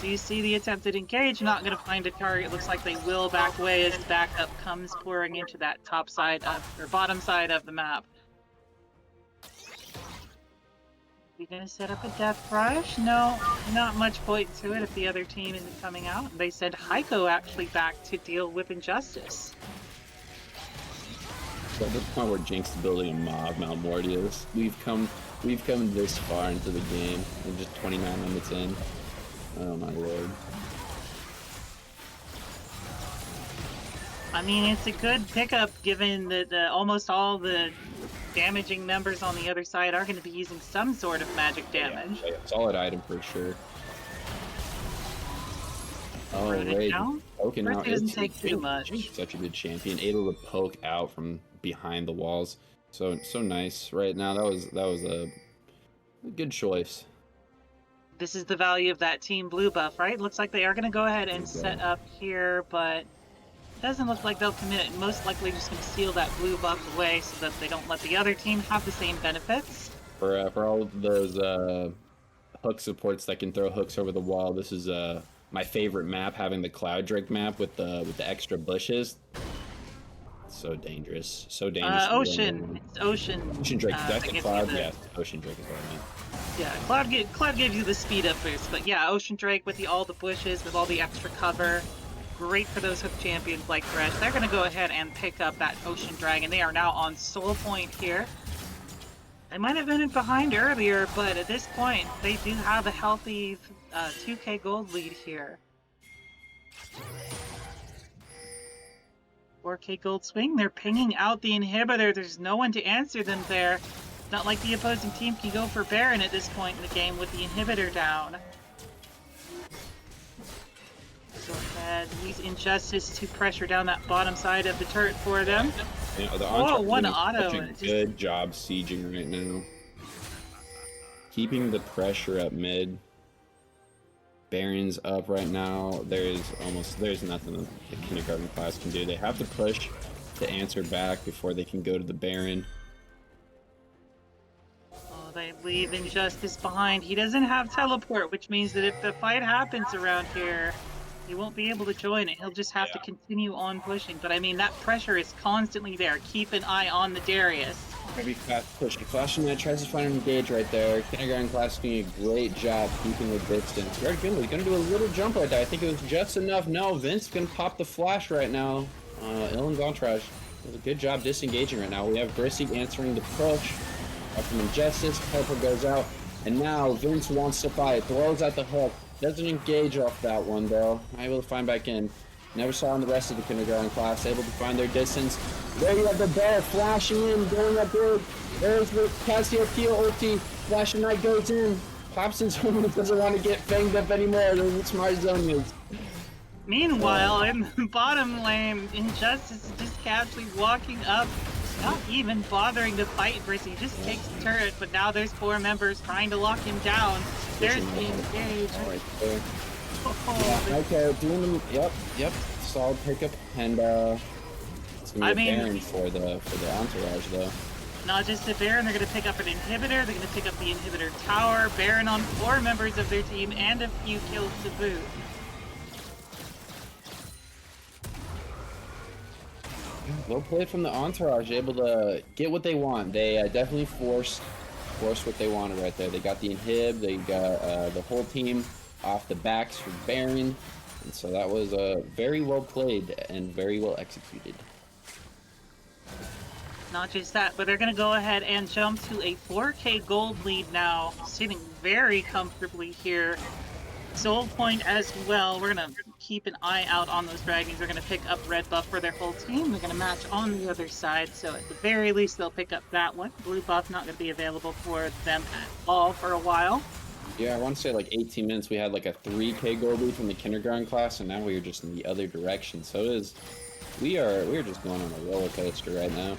Do you see the attempted engage? Not going to find a target. Looks like they will back away as backup comes pouring into that top side or bottom side of the map. You gonna set up a death rush? No, not much point to it if the other team isn't coming out. They sent Heiko actually back to deal with Injustice. So at the point where Jinx is building a mob, Mount Mortius, we've come this far into the game. We're just 29 minutes in. Oh my lord. I mean, it's a good pickup given that almost all the damaging numbers on the other side are going to be using some sort of magic damage. Yeah, solid item for sure. Oh, Ray poking out. It doesn't take too much. Such a good champion, able to poke out from behind the walls. So nice right now. That was a good choice. This is the value of that team blue buff, right? Looks like they are going to go ahead and set up here, but doesn't look like they'll commit. Most likely just going to seal that blue buff away so that they don't let the other team have the same benefits. For all of those hook supports that can throw hooks over the wall, this is my favorite map, having the Cloud Drake map with the extra bushes. So dangerous. So dangerous. Ocean. It's Ocean. Ocean Drake. That's the Cloud? Yes, Ocean Drake is what I mean. Yeah, Cloud gives you the speed up boost, but yeah, Ocean Drake with all the bushes, with all the extra cover. Great for those hook champions like Thresh. They're going to go ahead and pick up that Ocean Dragon. They are now on soul point here. They might have been behind earlier, but at this point, they do have a healthy 2k gold lead here. 4K gold swing. They're pinging out the inhibitor. There's no one to answer them there. It's not like the opposing team can go for Baron at this point in the game with the inhibitor down. Go ahead, use Injustice to pressure down that bottom side of the turret for them. Yeah, the one auto. Such a good job sieging right now. Keeping the pressure up mid. Baron's up right now. There's nothing that the kindergarten class can do. They have to push to answer back before they can go to the Baron. Oh, they leave Injustice behind. He doesn't have teleport, which means that if the fight happens around here, he won't be able to join it. He'll just have to continue on pushing. But I mean, that pressure is constantly there. Keep an eye on the Darius. Maybe fast pushing. Flashing that tries to find an engage right there. Kindergarten class doing a great job keeping the distance. Very good. He's gonna do a little jump right there. I think it was just enough. No, Vince gonna pop the flash right now. Elend Entourage does a good job disengaging right now. We have Brissy answering the push. Up from Injustice, Pepper goes out, and now Vince wants to fight. Throws out the hook. Doesn't engage off that one though. Not able to find back in. Never saw in the rest of the kindergarten class. Able to find their distance. There you have the bear flashing in, going up big. There's the Cassiopeia ulti. Flashing Knight goes in. Pops his home and doesn't want to get fanged up anymore. There's the smart zone is. Meanwhile, in the bottom lane, Injustice is just casually walking up, not even bothering to fight Brissy. Just takes the turret, but now there's 4 members trying to lock him down. There's the engage. Right there. Okay, doing them. Yep. Solid pickup, and it's gonna be a Baron for the Entourage though. Not just a Baron, they're gonna pick up an inhibitor. They're gonna pick up the inhibitor tower. Baron on 4 members of their team, and a few kills to boot. Well played from the Entourage, able to get what they want. They definitely forced what they wanted right there. They got the inhib. They got the whole team off the backs for Baron, and so that was very well played and very well executed. Not just that, but they're going to go ahead and jump to a 4K gold lead now, sitting very comfortably here. Soul point as well. We're going to keep an eye out on those dragons. They're going to pick up red buff for their whole team. They're going to match on the other side, so at the very least they'll pick up that one. Blue buff not going to be available for them at all for a while. Yeah, I want to say like 18 minutes we had like a 3K gold lead from the kindergarten class, and now we are just in the other direction. So we're just going on a roller coaster right now.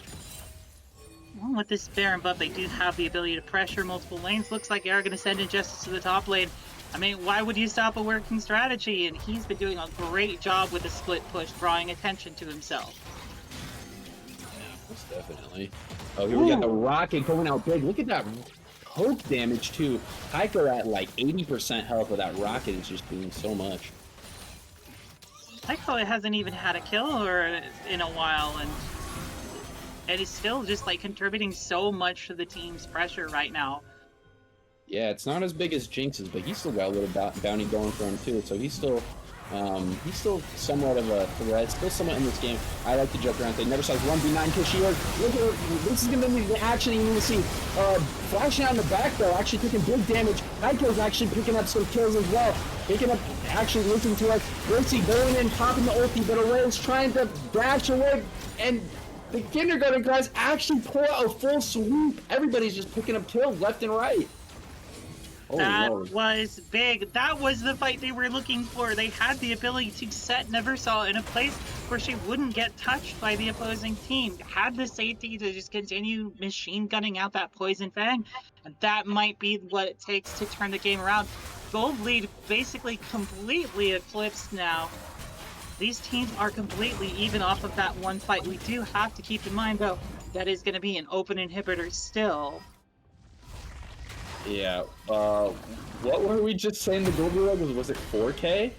Well, with this Baron buff, they do have the ability to pressure multiple lanes. Looks like they are going to send Injustice to the top lane. I mean, why would you stop a working strategy? And he's been doing a great job with the split push, drawing attention to himself. Yeah, most definitely. Oh, here we got the rocket going out big. Look at that poke damage too. Hiker at like 80% health with that rocket is just doing so much. Tycho hasn't even had a kill in a while, and he's still just like contributing so much to the team's pressure right now. Yeah, it's not as big as Jinx's, but he's still got a little bounty going for him too. So he's still somewhat of a threat, still somewhat in this game. I like to joke around. They never saw 1v9 kill shield. Look at this is gonna be the action you need to see. Flashing out in the back though, actually taking big damage. Nike's actually picking up some kills as well. Picking up, actually listening to us. Mercy going in, popping the ulti, but Elend's trying to dash away, and the kindergarten guys actually pull out a full sweep. Everybody's just picking up kills left and right. That was big. That was the fight they were looking for. They had the ability to set Neversaw in a place where she wouldn't get touched by the opposing team. Had the safety to just continue machine gunning out that Poison Fang. And that might be what it takes to turn the game around. Gold lead basically completely eclipsed now. These teams are completely even off of that one fight. We do have to keep in mind, though, that is going to be an open inhibitor still. Yeah, what were we just saying the gold lead was it 4K?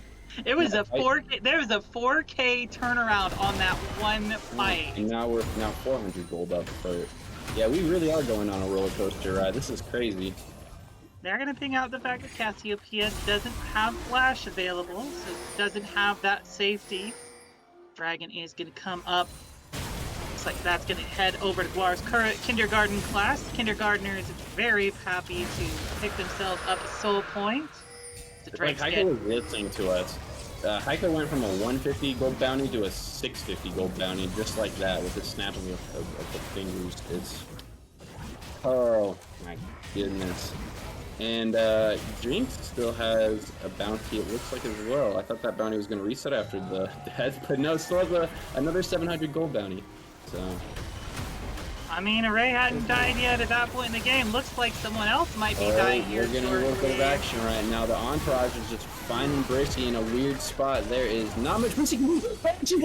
It was a 4K, there was a 4K turnaround on that one fight. And now we're 400 gold up for it. Yeah, we really are going on a roller coaster ride. This is crazy. They're going to ping out the fact that Cassiopeia doesn't have flash available, so it doesn't have that safety. Dragon is going to come up. Looks like that's going to head over to Gawr's current kindergarten class. Kindergartners very happy to pick themselves up a soul point. The like Hiker was listening to us. Heiko went from a 150 gold bounty to a 650 gold bounty, just like that, with the snap of the fingers. It's... Oh, my goodness. And Jinx still has a bounty, it looks like, as well. I thought that bounty was going to reset after the death, but no, still has another 700 gold bounty. So... I mean, Array hadn't died yet at that point in the game. Looks like someone else might be dying here. We're getting a little bit of action right now. The Entourage is just finding Brissy in a weird spot. There is not much Brissy can do.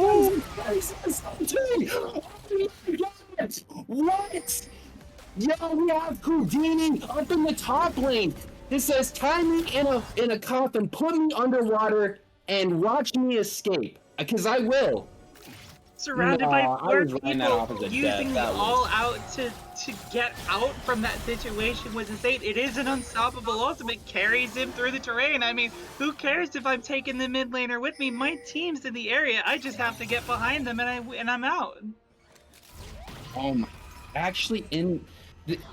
What? Yo, we have Houdini up in the top lane. This says, tie me in a coffin, put me underwater, and watch me escape. Because I will. Surrounded by 4 people using the all-out to get out from that situation was insane. It is an unstoppable ultimate, carries him through the terrain. I mean, who cares if I'm taking the mid laner with me? My team's in the area. I just have to get behind them, and I'm out. Actually,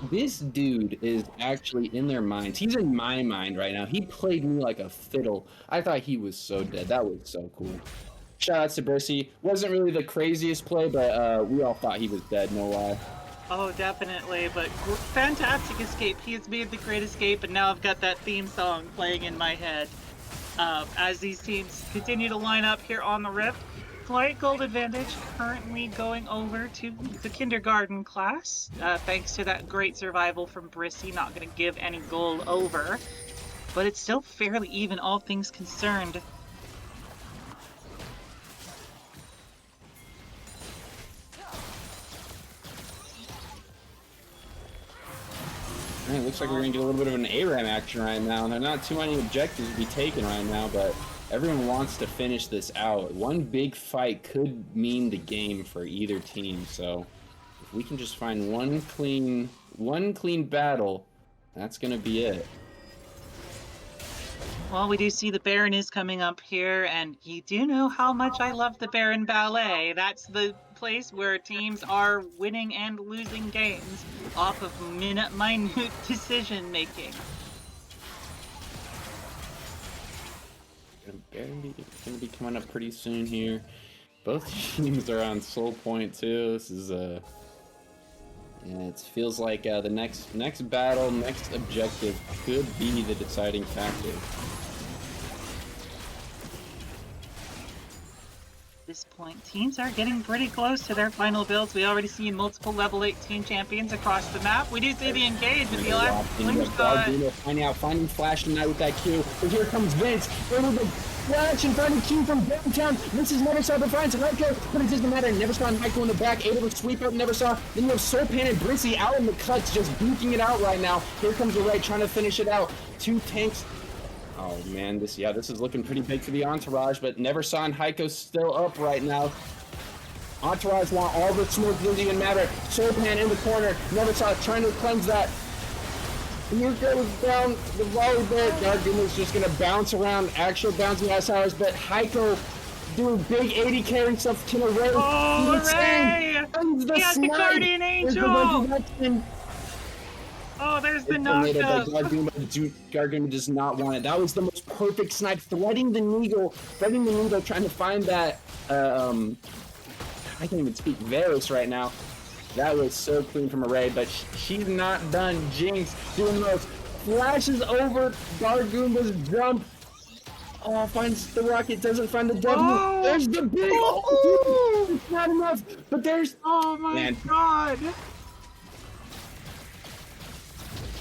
this dude is actually in their minds. He's in my mind right now. He played me like a fiddle. I thought he was so dead. That was so cool. Shout out to Brissy. Wasn't really the craziest play, but we all thought he was dead, no lie. Oh, definitely, but fantastic escape. He has made the great escape, and now I've got that theme song playing in my head. As these teams continue to line up here on the Rift, slight gold advantage currently going over to the kindergarten class, thanks to that great survival from Brissy, not going to give any gold over, but it's still fairly even, all things concerned. Man, it looks like we're going to get a little bit of an ARAM action right now. There are not too many objectives to be taken right now, but everyone wants to finish this out. One big fight could mean the game for either team, so if we can just find one clean battle, that's going to be it. Well, we do see the Baron is coming up here, and you do know how much I love the Baron Ballet. That's the place where teams are winning and losing games off of minute decision making. Baron gonna be coming up pretty soon here. Both teams are on soul point too. This is it feels like the next battle, next objective could be the deciding factor. At this point, teams are getting pretty close to their final builds. We already see multiple level 18 champions across the map. We do see the engage with the finding Flash tonight with that Q. But here comes Vince. Able to flash and find a Q from downtown. Vince's never saw the finds Heiko, but it doesn't matter. Never saw Heiko in the back, able to sweep out Never saw. Then you have Soulpan and Brissy out in the cuts, just duking it out right now. Here comes the Ray trying to finish it out. 2 tanks. Oh man, this is looking pretty big for the Entourage, but Never Saw and Heiko's still up right now. Entourage want all the smoke, doesn't even matter. Soulpan in the corner, Never Saw trying to cleanse that. Here goes down the volley bit. Garguma's just gonna bounce around, actual bouncing SRs, but Heiko doing big 80 carry stuff to the Ray. Oh, Ray! He has the Guardian Angel! Oh, there's the knockup. Garguma does not want it. That was the most perfect snipe, threading the needle, trying to find that, I can't even speak Varus right now. That was so clean from Array, but she's not done. Jinx doing those flashes over Garguma's jump. Oh, finds the rocket, doesn't find the W. Oh, there's the big, it's not enough, but there's, oh my god.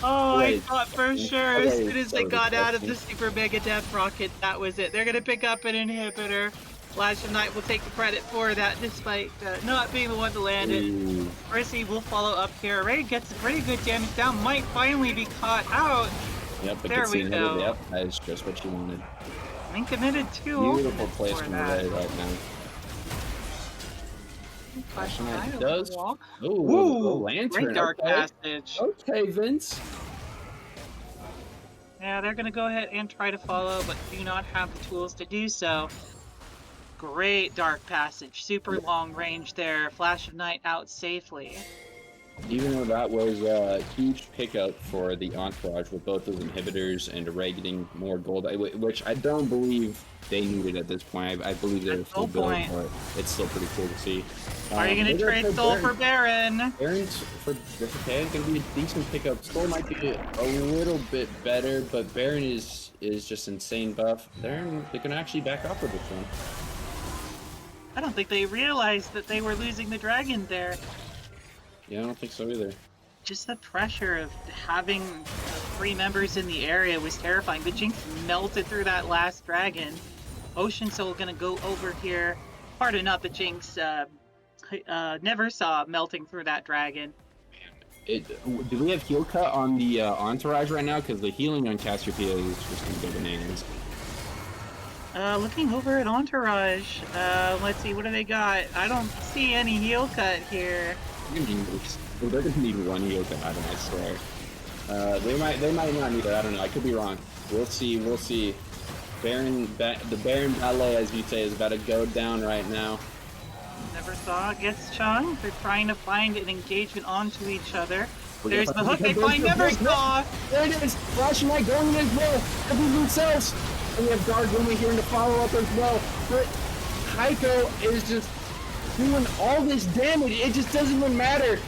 Oh, I thought for sure as soon as they got out of the Super Mega Death Rocket, that was it. They're going to pick up an inhibitor. Flash of Night will take the credit for that, despite not being the one to land it. Brissy will follow up here. Ray gets pretty good damage down, might finally be caught out. Yep, but there we go. Yep, that is just what you wanted. I think committed too. Beautiful place from Ray right now. Flash of Night does. Ooh, lantern. Great dark passage. Okay, Vince. Yeah, they're going to go ahead and try to follow, but do not have the tools to do so. Great dark passage. Super long range there. Flash of Night out safely. Even though that was a huge pickup for the Entourage with both those inhibitors and Array getting more gold, which I don't believe they needed at this point. I believe they were full build, but it's still pretty cool to see. Are you going to trade Soul for Baron? Baron's for okay, it's going to be a decent pickup. Soul might be a little bit better, but Baron is just insane buff. They're going to actually back off with this one. I don't think they realized that they were losing the dragon there. Yeah, I don't think so either. Just the pressure of having 3 members in the area was terrifying. The Jinx melted through that last dragon. Ocean Soul gonna go over here. Pardon, not the Jinx. Never saw melting through that dragon. Do we have heal cut on the Entourage right now? Because the healing on Cassiopeia is just gonna go bananas. Looking over at Entourage. Let's see, what do they got? I don't see any heal cut here. They're gonna need one heal cut item, I swear. They might not need it. I don't know. I could be wrong. We'll see. the Baron ballet, as you say, is about to go down right now. Never saw gets Chung. They're trying to find an engagement onto each other. There's the hook. They find Never Saw. There it is. Flashing light going in as well. Every themselves. And we have Gawr going here to follow up as well. But Heiko is just doing all this damage. It just doesn't even matter.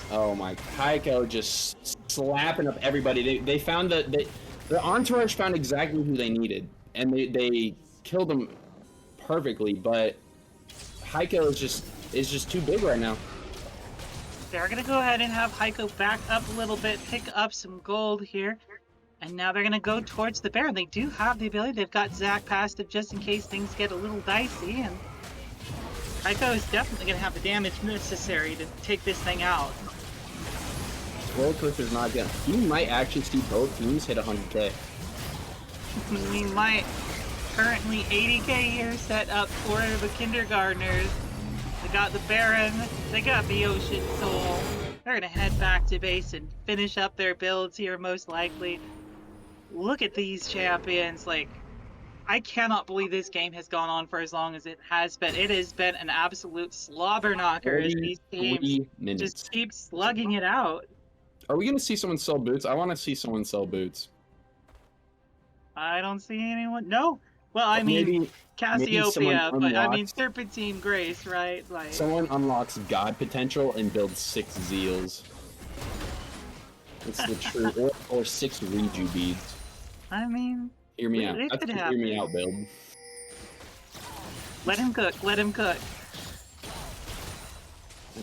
Oh my, Heiko just slapping up everybody. They found the Entourage found exactly who they needed, and they killed them perfectly. But Heiko is just too big right now. They're gonna go ahead and have Heiko back up a little bit, pick up some gold here, and now they're gonna go towards the Baron. They do have the ability. They've got Zac passive just in case things get a little dicey, and Heiko is definitely gonna have the damage necessary to take this thing out. Roller Coaster is not good. You might actually see both teams hit 100k. We might. Currently 80k here set up for the kindergartners. They got the Baron, they got the Ocean Soul. They're gonna head back to base and finish up their builds here most likely. Look at these champions, like, I cannot believe this game has gone on for as long as it has been. It has been an absolute slobber knocker as these teams just keep slugging it out. Are we gonna see someone sell boots? I want to see someone sell boots. I don't see anyone. No. Well, I mean, Cassiopeia, but I mean Serpentine Grace, right? Like, someone unlocks God potential and builds 6 Zeals. It's the true, or 6 Reju beads. I mean, hear me out. That's the hear me out build. Let him cook. Let him cook.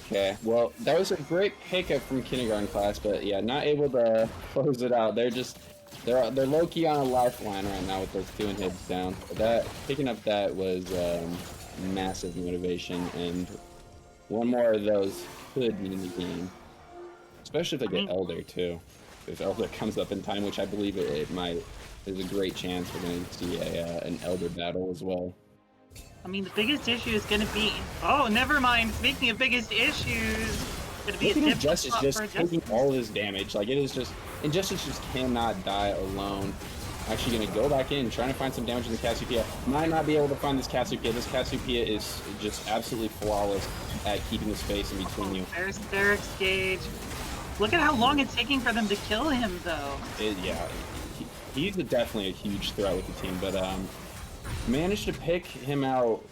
Okay, well, that was a great pickup from kindergarten class, but yeah, not able to close it out. They're low-key on a lifeline right now with those 2 inhibs down. But picking up that was massive motivation, and one more of those could mean the game. Especially if they get Elder too. If Elder comes up in time, which I believe it might, there's a great chance we're going to see an Elder battle as well. I mean, the biggest issue is going to be... Oh, never mind. Speaking of biggest issues, going to be a Injustice just taking all this damage. Like, it is just... Injustice just cannot die alone. Actually going to go back in, trying to find some damage in the Cassiopeia. Might not be able to find this Cassiopeia. This Cassiopeia is just absolutely flawless at keeping the space in between you. There's Derek's Gage. Look at how long it's taking for them to kill him, though. Yeah, he's definitely a huge threat with the team, but managed to pick him out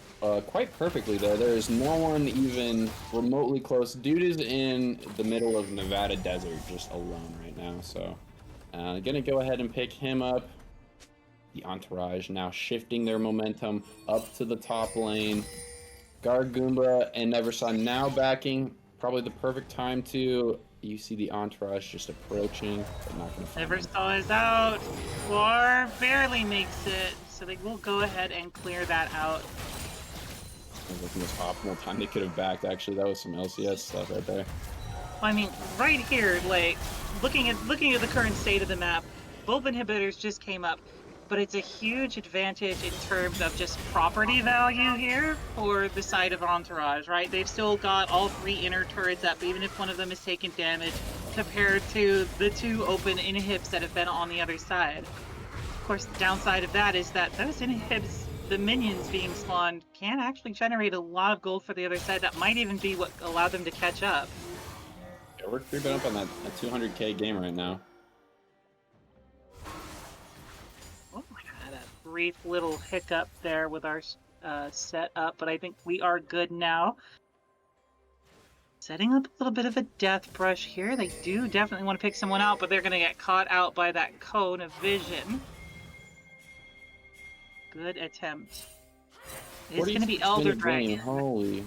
quite perfectly there. There is no one even remotely close. Dude is in the middle of Nevada desert just alone right now, so gonna go ahead and pick him up. The Entourage now shifting their momentum up to the top lane. Gawr, Goomba, and Neversaw now backing. Probably the perfect time to... You see the Entourage just approaching, but not gonna find Neversaw is out. Gawr barely makes it, so they will go ahead and clear that out. Like the most optimal time they could have backed. Actually, that was some LCS stuff right there. I mean, right here, like, looking at the current state of the map, both inhibitors just came up, but it's a huge advantage in terms of just property value here for the side of Entourage, right? They've still got all 3 inner turrets up, even if one of them is taking damage, compared to the 2 open inhibs that have been on the other side. Of course, the downside of that is that those inhibs, the minions being spawned, can actually generate a lot of gold for the other side. That might even be what allowed them to catch up. we're creeping up on that 200K game right now. Oh, I had a brief little hiccup there with our setup, but I think we are good now. Setting up a little bit of a death brush here. They do definitely want to pick someone out, but they're going to get caught out by that cone of vision. Good attempt. It's going to be Elder Dragon. Holy.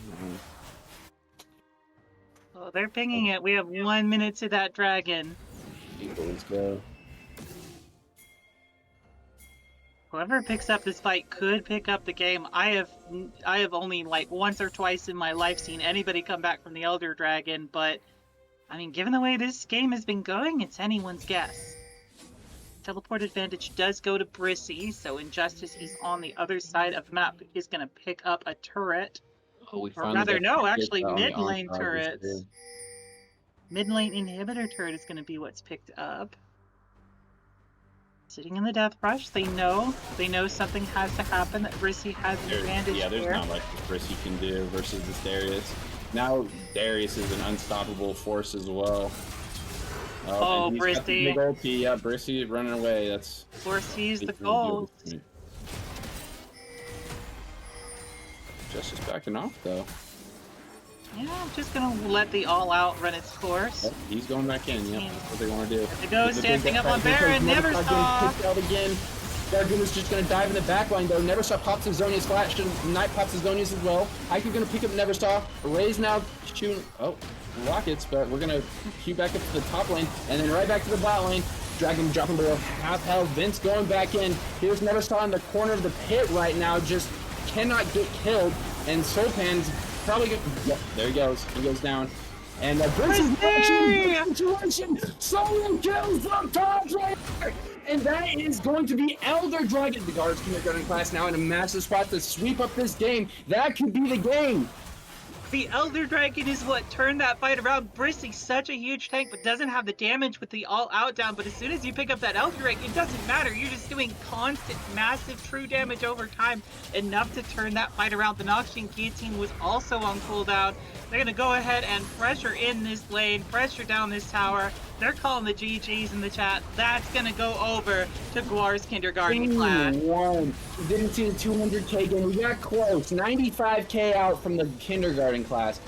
Oh, they're pinging it. We have 1 minute to that dragon. Let's go. Whoever picks up this fight could pick up the game. I have only like once or twice in my life seen anybody come back from the Elder Dragon, but I mean, given the way this game has been going, it's anyone's guess. Teleport advantage does go to Brissy, so Injustice is on the other side of the map, is going to pick up a turret. Oh, we Or rather, no, actually mid lane turrets. Mid lane inhibitor turret is going to be what's picked up. Sitting in the death rush, they know something has to happen, that Brissy has an advantage. Yeah, there's not much Brissy can do versus this Darius. Now Darius is an unstoppable force as well. Oh, Brissy. Yeah, Brissy running away. That's Forces the gold. Justice backing off though. Yeah, I'm just gonna let the all-out run its course. Oh, he's going back in. Yeah, that's what they want to do. There they go, stamping up on Baron. Never saw. Out again. Gargoon is just going to dive in the back line though. Never saw pops his Zonia's flash. Knight pops his Zonia's as well. Ike going to pick up Never Saw. Ray's now shooting. Oh, rockets, but we're going to queue back up to the top lane and then right back to the bot lane. Dragon dropping below half health. Vince going back in. Here's Never Saw in the corner of the pit right now. Just cannot get killed. And Soulpan's probably going to. Yep, there he goes. He goes down. And Vince's situation. Solo kills from top right. And that is going to be Elder Dragon. The Gawr's kindergarten class now in a massive spot to sweep up this game. That could be the game. The Elder Dragon is what turned that fight around. Brissy's such a huge tank, but doesn't have the damage with the all-out down. But as soon as you pick up that Elder Dragon, it doesn't matter. You're just doing constant, massive, true damage over time. Enough to turn that fight around. The Noxian Guillotine was also on cooldown. They're going to go ahead and pressure in this lane, pressure down this tower. They're calling the GGs in the chat. That's going to go over to Gawr's kindergarten class. Didn't see the 200K game. We got close. 95K out from the kindergarten class.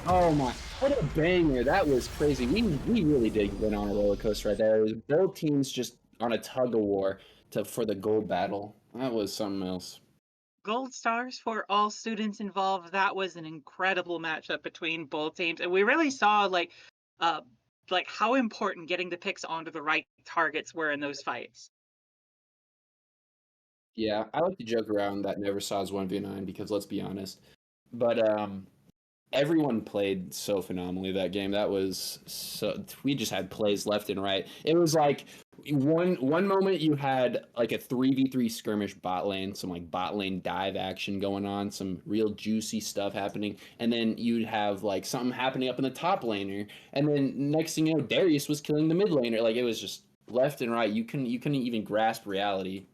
Oh my, what a banger. That was crazy. We really did win on a roller coaster right there. It was both teams just on a tug of war for the gold battle. That was something else. Gold stars for all students involved. That was an incredible matchup between both teams. And we really saw like how important getting the picks onto the right targets were in those fights. Yeah, I like to joke around that Never Saw's 1v9 because let's be honest. But everyone played so phenomenally that game. That was so we just had plays left and right. It was like one moment you had like a 3v3 skirmish bot lane, some like bot lane dive action going on, some real juicy stuff happening, and then you'd have like something happening up in the top laner, and then next thing you know, Darius was killing the mid laner. Like it was just left and right. You couldn't even grasp reality.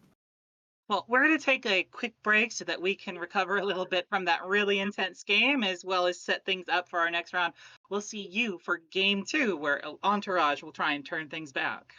Well, we're going to take a quick break so that we can recover a little bit from that really intense game, as well as set things up for our next round. We'll see you for game 2, where Entourage will try and turn things back.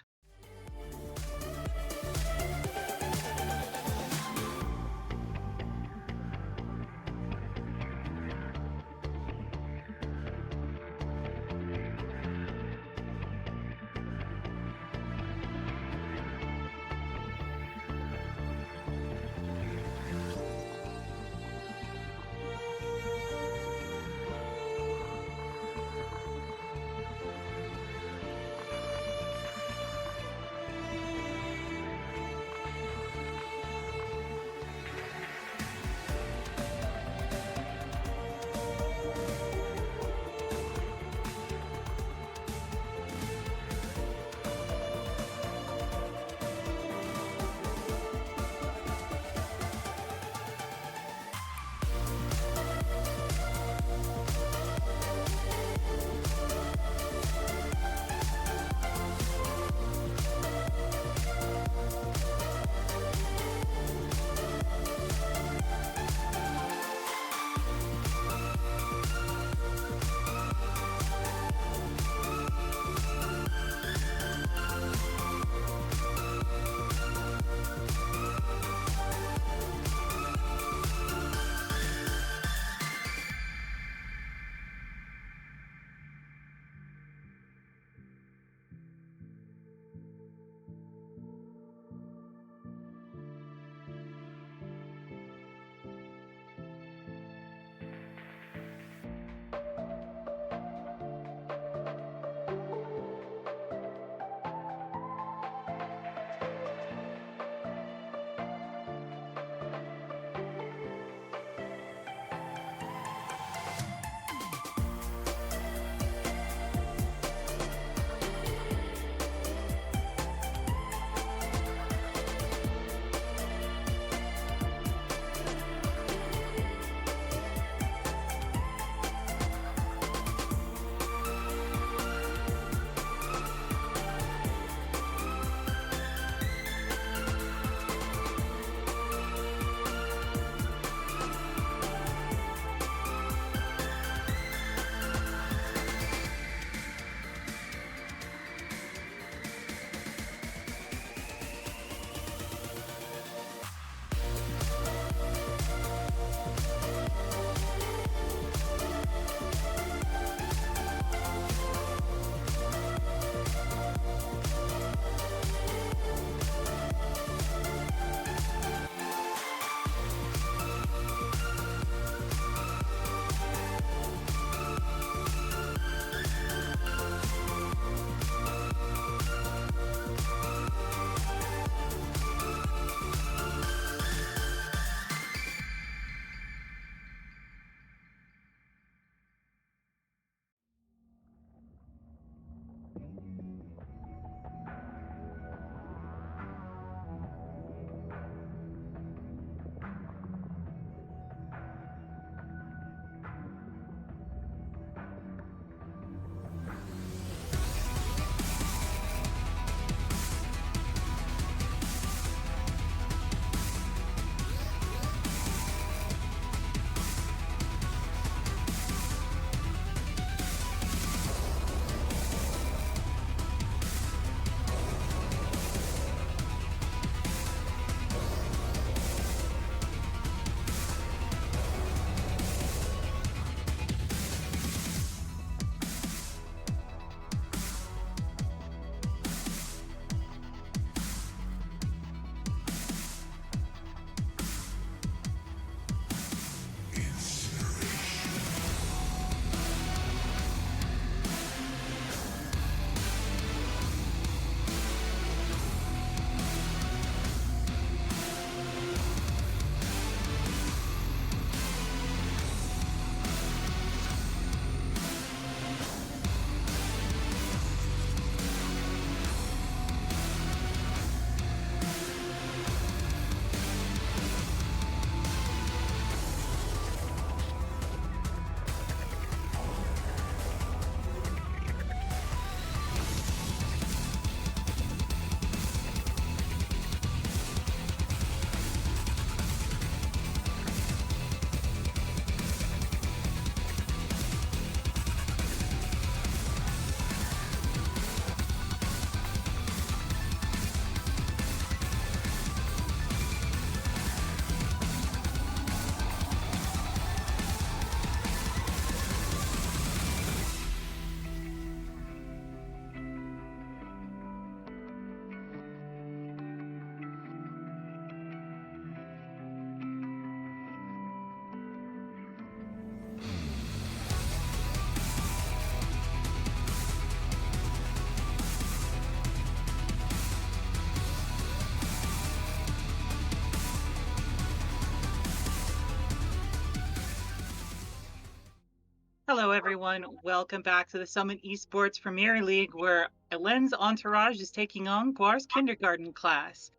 Hello, everyone. Welcome back to the Summit Esports Premier League, where Elend's Entourage is taking on Gwar's kindergarten class.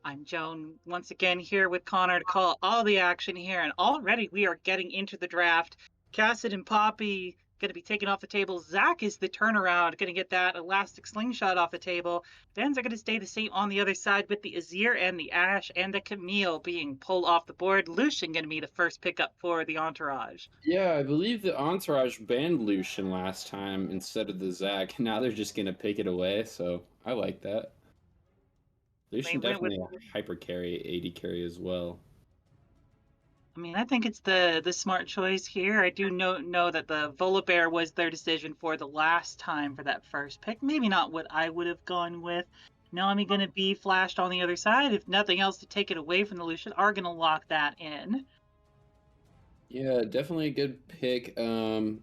I'm Joan, once again here with Connor to call all the action here, and already we are getting into the draft. Cassid and Poppy going to be taken off the table. Zach is the turnaround, going to get that elastic slingshot off the table. Vans are going to stay the same on the other side with the Azir and the Ashe and the Camille being pulled off the board. Lucian going to be the first pickup for the Entourage. Yeah, I believe the Entourage banned Lucian last time instead of the Zac. Now they're just gonna pick it away, so I like that. They Lucian went with definitely a hyper carry, AD carry as well. I mean, I think it's the smart choice here. I do know that the Volibear was their decision for the last time for that first pick. Maybe not what I would have gone with. Nami going to be flashed on the other side. If nothing else to take it away from the Lucian, are going to lock that in. Yeah, definitely a good pick.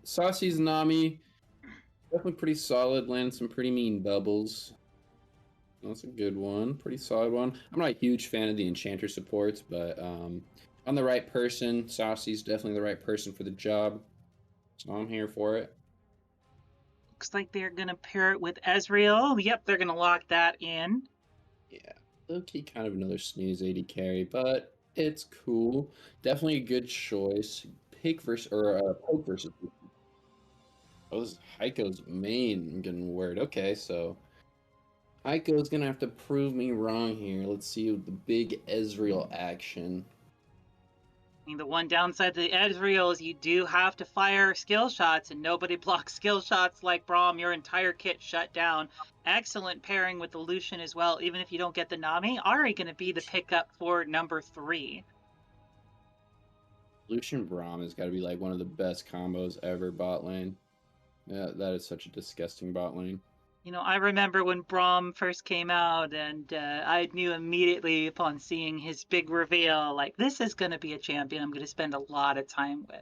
Saucy's Nami, definitely pretty solid, landed some pretty mean bubbles. That's a good one, pretty solid one. I'm not a huge fan of the Enchanter supports, but on the right person, Saucy's definitely the right person for the job. So I'm here for it. Looks like they're going to pair it with Ezreal. Yep, they're going to lock that in. Yeah, low-key kind of another snooze 80 carry, but it's cool. Definitely a good choice. Pig versus or poke versus. Oh, this is Heiko's main getting word. Okay, so Heiko's gonna have to prove me wrong here. Let's see the big Ezreal action. I mean, the one downside to the Ezreal is you do have to fire skill shots, and nobody blocks skill shots like Braum. Your entire kit shut down. Excellent pairing with the Lucian as well, even if you don't get the Nami. Ari going to be the pickup for number 3. Lucian Braum has got to be like one of the best combos ever bot lane. Yeah, that is such a disgusting bot lane. You know, I remember when Braum first came out, and I knew immediately upon seeing his big reveal, like, this is going to be a champion I'm going to spend a lot of time with.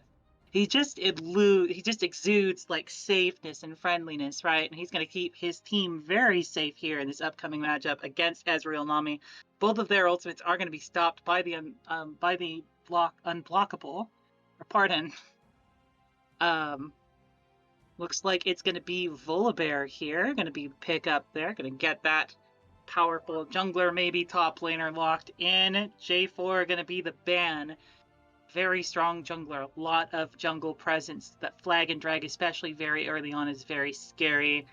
He just exudes like safeness and friendliness, right? And he's going to keep his team very safe here in this upcoming matchup against Ezreal Nami. Both of their ultimates are going to be stopped by the unblockable, or pardon. Looks like it's going to be Volibear here, going to be pick up there, going to get that powerful jungler, maybe top laner locked in. J4 going to be the ban. Very strong jungler, a lot of jungle presence. That flag and drag, especially very early on, is very scary.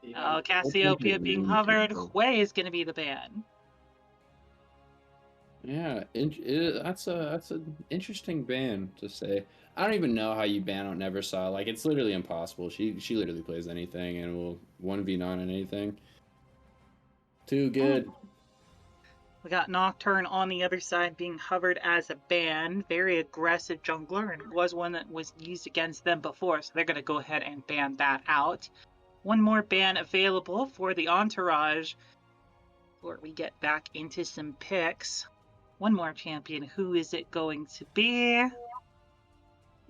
Yeah, Cassiopeia being hovered. Hui is going to be the ban. Yeah, that's an interesting ban to say. I don't even know how you ban out Neversaw. Like, it's literally impossible. She literally plays anything and will 1v9 on anything. Too good. We got Nocturne on the other side being hovered as a ban. Very aggressive jungler, and was one that was used against them before, so they're going to go ahead and ban that out. One more ban available for the Entourage before we get back into some picks. One more champion. Who is it going to be?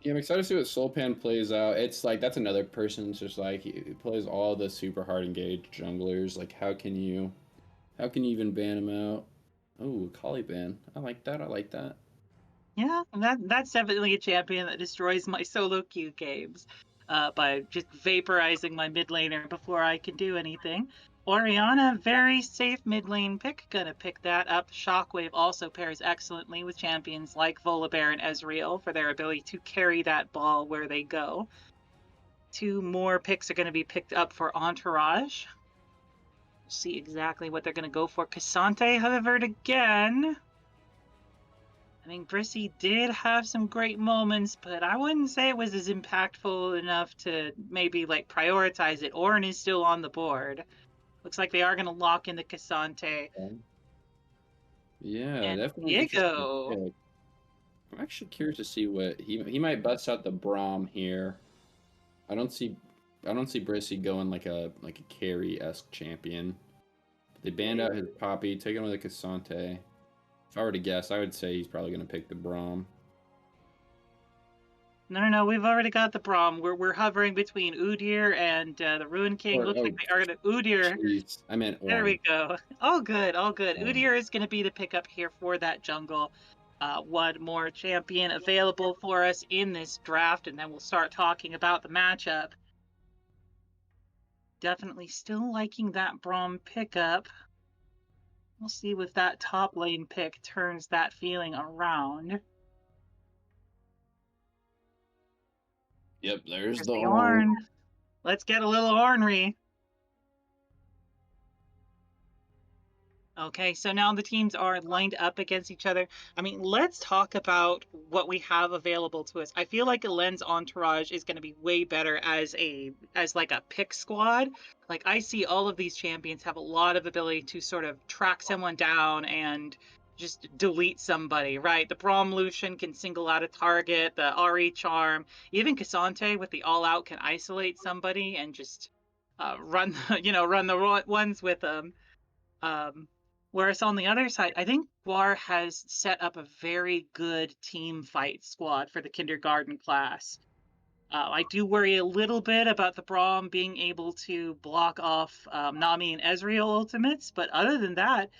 Yeah, I'm excited to see what Soulpan plays out. It's like that's another person. It's just like he plays all the super hard engaged junglers. Like how can you even ban him out? Oh, Caliban. I like that. I like that. Yeah, that's definitely a champion that destroys my solo queue games by just vaporizing my mid laner before I can do anything. Orianna, very safe mid lane pick. Gonna pick that up. Shockwave also pairs excellently with champions like Volibear and Ezreal for their ability to carry that ball where they go. 2 more picks are going to be picked up for Entourage. We'll see exactly what they're going to go for. Cassante hovered again. I mean, Brissy did have some great moments, but I wouldn't say it was as impactful enough to maybe like prioritize it. Ornn is still on the board. Looks like they are going to lock in the Cassante. Yeah, And definitely Diego. interesting pick. I'm actually curious to see what he might bust out the Braum here. I don't see Brissy going like a carry-esque champion. They banned out his Poppy, taking with the Cassante. If I were to guess, I would say he's probably going to pick the Braum. No, we've already got the Braum. We're hovering between Udyr and the Ruin King. Looks like they are going to Udyr. Geez, I meant Ornn. There we go. All good. Ornn. Udyr is going to be the pickup here for that jungle. one more champion available for us in this draft, and then we'll start talking about the matchup. Definitely still liking that Braum pickup. We'll see if that top lane pick turns that feeling around. Yep, there's There's the the Ornn. Let's get a little ornery. Okay, so now the teams are lined up against each other. I mean, let's talk about what we have available to us. I feel like Elend's Entourage is going to be way better as like a pick squad. Like, I see all of these champions have a lot of ability to sort of track someone down and just delete somebody, right? The Braum Lucian can single out a target, the RE Charm, even Cassante with the All Out can isolate somebody and just run the ones with them. Whereas on the other side, I think Gawr has set up a very good team fight squad for the kindergarten class. I do worry a little bit about the Braum being able to block off Nami and Ezreal ultimates, but other than that,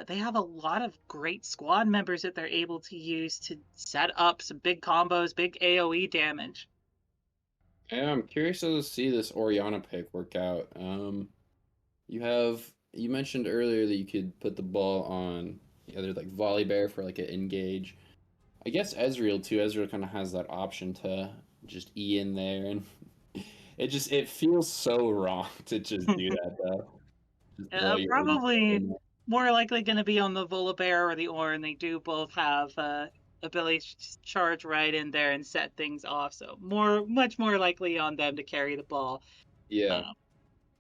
they have a lot of great squad members that they're able to use to set up some big combos, big AoE damage. Yeah, I'm curious to see this Orianna pick work out. You mentioned earlier that you could put the ball on either like Volley Bear for like an engage. I guess Ezreal too. Ezreal kind of has that option to just E in there, and it feels so wrong to just do that though. Just throw your Probably more likely going to be on the Volibear or the Ornn. They do both have ability to charge right in there and set things off, so much more likely on them to carry the ball. Yeah.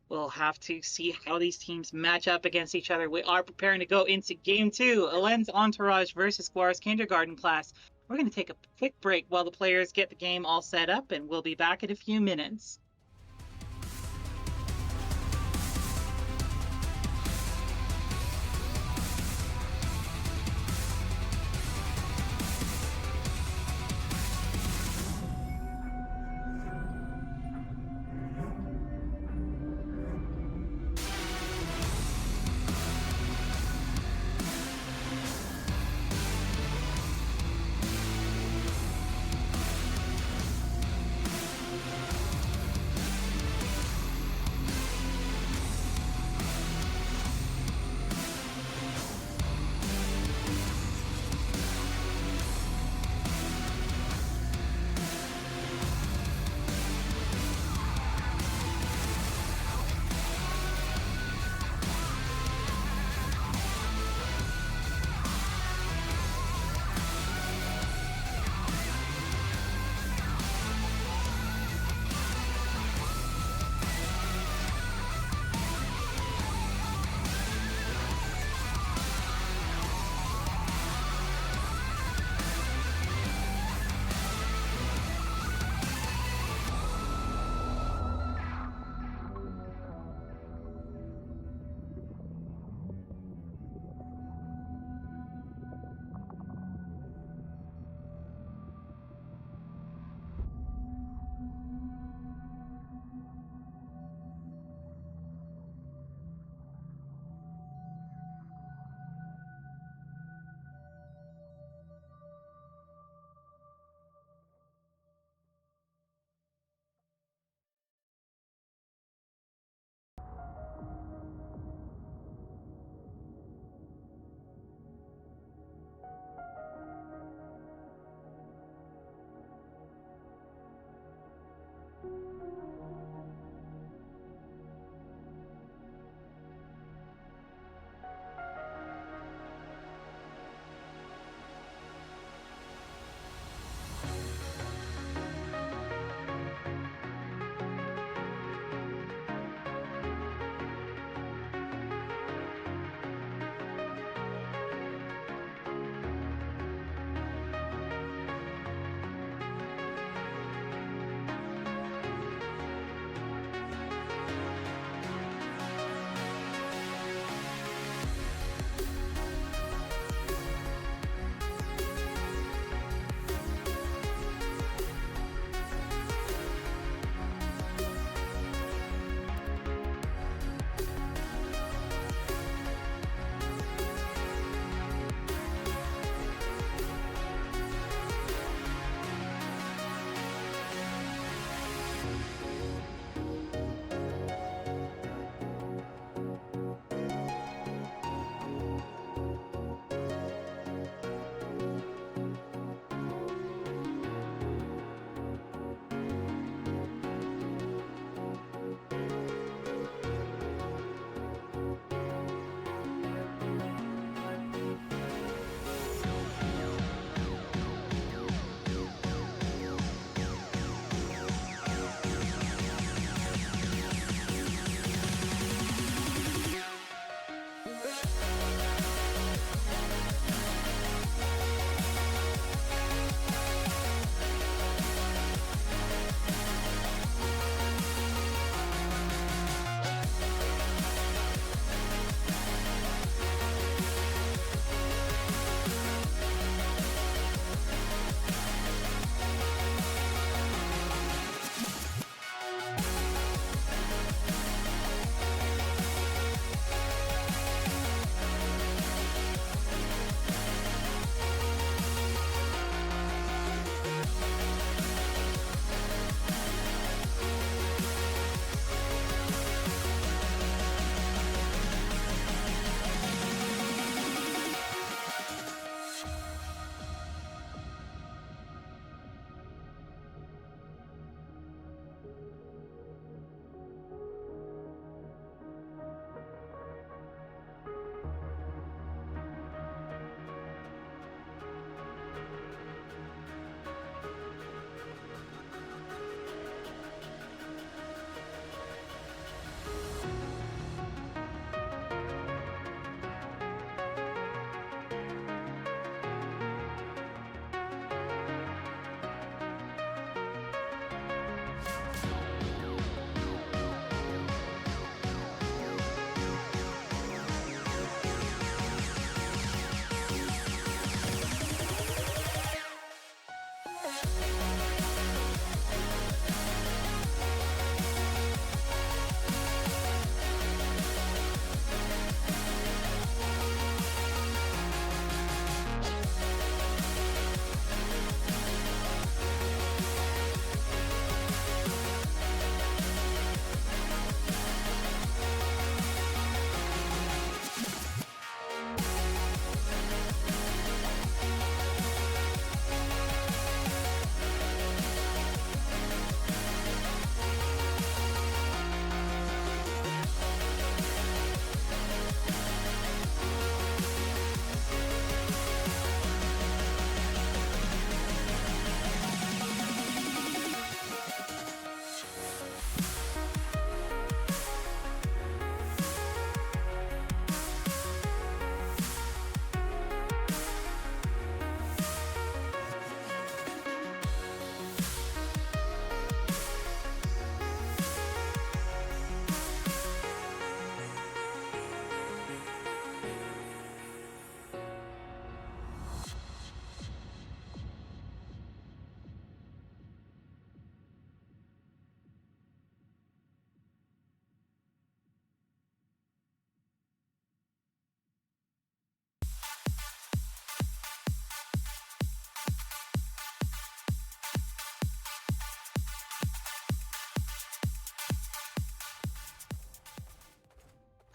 We'll have to see how these teams match up against each other. We are preparing to go into Game 2, Elend's Entourage versus Gawr's kindergarten class. We're going to take a quick break while the players get the game all set up, and we'll be back in a few minutes.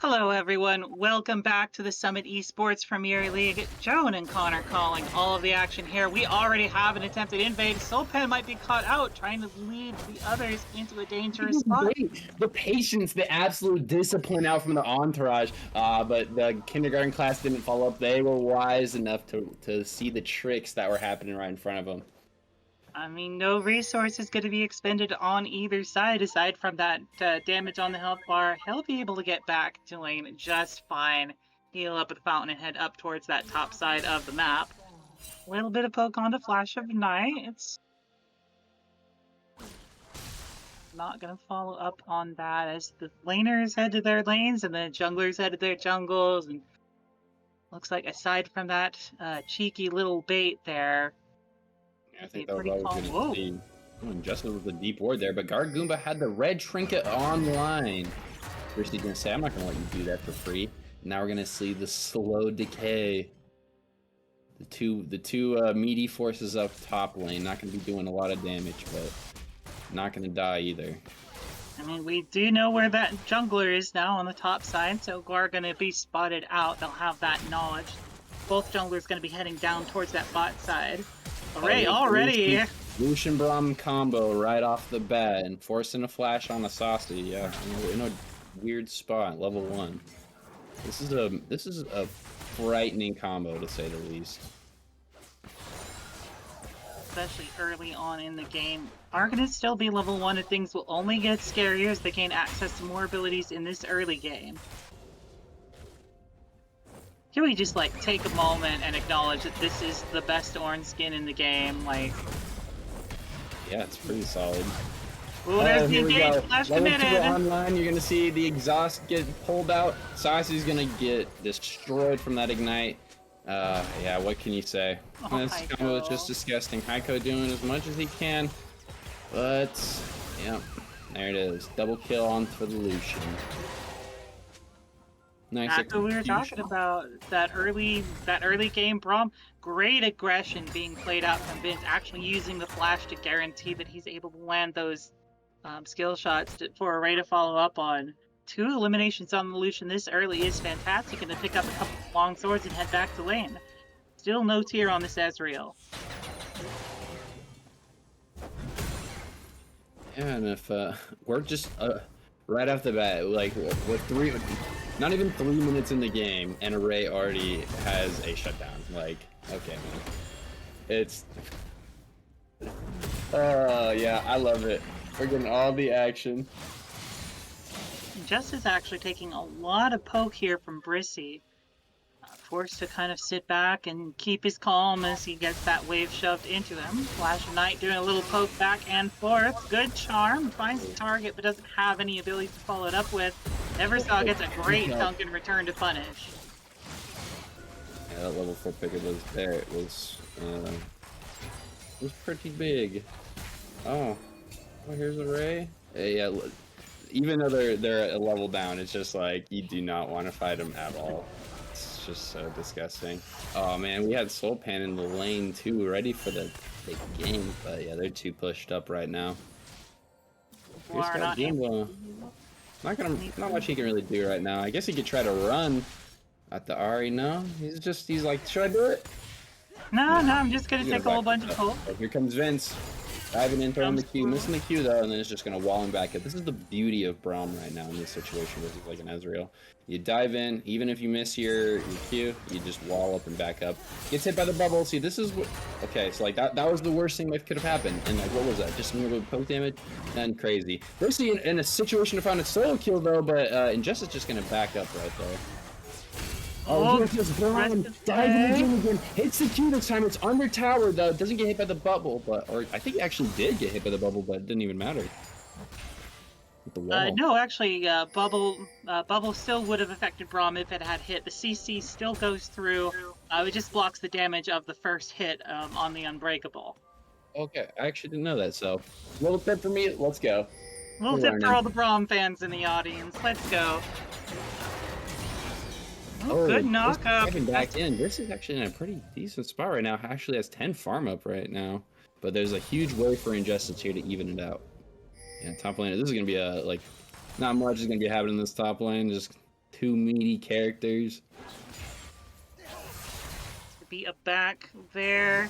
Hello, everyone. Welcome back to the Summit Esports Premier League. Joan and Connor calling all of the action here. We already have an attempted invade. Soulpan might be caught out, trying to lead the others into a dangerous spot. The patience, the absolute discipline out from the Entourage, but the kindergarten class didn't follow up. They were wise enough to see the tricks that were happening right in front of them. I mean, no resource is going to be expended on either side aside from that damage on the health bar. He'll be able to get back to lane just fine. Heal up at the fountain and head up towards that top side of the map. A little bit of poke on to Flash of Night. It's not going to follow up on that as the laners head to their lanes and the junglers head to their jungles. And looks like aside from that cheeky little bait there, I think that was all we're going to see. Oh, and Justin with the deep ward there, but Gawr Goomba had the red trinket online. First he's going to say, I'm not going to let you do that for free. Now we're going to see the slow decay. The two meaty forces up top lane, not going to be doing a lot of damage, but not going to die either. I mean, we do know where that jungler is now on the top side, so Gawr going to be spotted out. They'll have that knowledge. Both junglers going to be heading down towards that bot side. Array already! Lucian Braum combo right off the bat and forcing a flash on a Saucy. Yeah, we're in a weird spot, level 1. This is a frightening combo to say the least. Especially early on in the game. Are going to still be level 1 and things will only get scarier as they gain access to more abilities in this early game. Can we just like take a moment and acknowledge that this is the best orange skin in the game? Like, yeah, it's pretty solid. Oh, there's the engage, flash committed. Online, you're gonna see the exhaust get pulled out. Saucy's gonna get destroyed from that ignite. Yeah, what can you say? Oh, this combo is just disgusting. Heiko doing as much as he can, but yeah, there it is. Double kill on for the Lucian. Nice. That's what we were talking about. That early game Braum, great aggression being played out from Vince, actually using the flash to guarantee that he's able to land those skill shots for Array to follow up on. 2 eliminations on the Lucian this early is fantastic, and to pick up a couple of long swords and head back to lane. Still no tier on this Ezreal. Yeah, and if we're just right off the bat, like we're not even 3 minutes in the game, and Array already has a shutdown. Like, okay, man. It's... yeah, I love it. We're getting all the action. Justice actually taking a lot of poke here from Brissy. Forced to kind of sit back and keep his calm as he gets that wave shoved into him. Flash of Night doing a little poke back and forth. Good charm. Finds the target but doesn't have any ability to follow it up with. Eversaw gets a great dunk in return to punish. Yeah, that level 4 pick was there. It was pretty big. Oh, here's Array. Yeah, even though they're a level down, it's just like you do not want to fight them at all. It's just so disgusting. Oh man, we had Soulpan in the lane too, ready for the big game, but yeah, they're too pushed up right now. Not much he can really do right now. I guess he could try to run at the Ahri. No, he's like, should I do it? No, I'm just gonna take a whole bunch of poke. Oh, here comes Vince. Diving in, throwing the Q, missing the Q though, and then it's just gonna wall him back up. This is the beauty of Braum right now in this situation versus like an Ezreal. You dive in, even if you miss your Q, you just wall up and back up. Gets hit by the bubble. See, this is what... Okay, so like that was the worst thing that could have happened. And like, what was that? Just a little poke damage? And crazy. Brissy in a situation to find a solo kill though, but Injustice just gonna back up right there. Oh, here's just Braum diving in again. Hits the Q this time. It's under tower though. Doesn't get hit by the bubble, or I think he actually did get hit by the bubble, but it didn't even matter. With the wall. No, actually, bubble still would have affected Braum if it had hit. The CC still goes through. It just blocks the damage of the first hit on the Unbreakable. Okay, I actually didn't know that. So, little tip for me. Let's go. Little tip for all the Braum fans in the audience. Let's go. Oh, good knock up. Back in. This is actually in a pretty decent spot right now. Actually has 10 farm up right now. But there's a huge way for Injustice here to even it out. Yeah, top lane. This is going to be a, like, not much is going to be happening in this top lane. Just two meaty characters. Be a back there.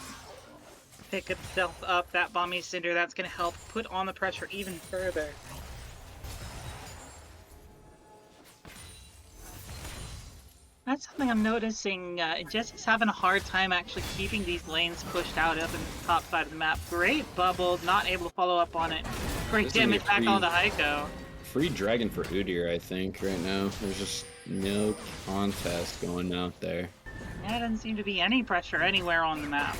Pick itself up. That Bomby Cinder, that's going to help put on the pressure even further. That's something I'm noticing. Jesse's having a hard time actually keeping these lanes pushed out up in the top side of the map. Great bubble, not able to follow up on it. Great damage back on the Heiko. Free dragon for Udyr, I think, right now. There's just no contest going out there. Yeah, doesn't seem to be any pressure anywhere on the map.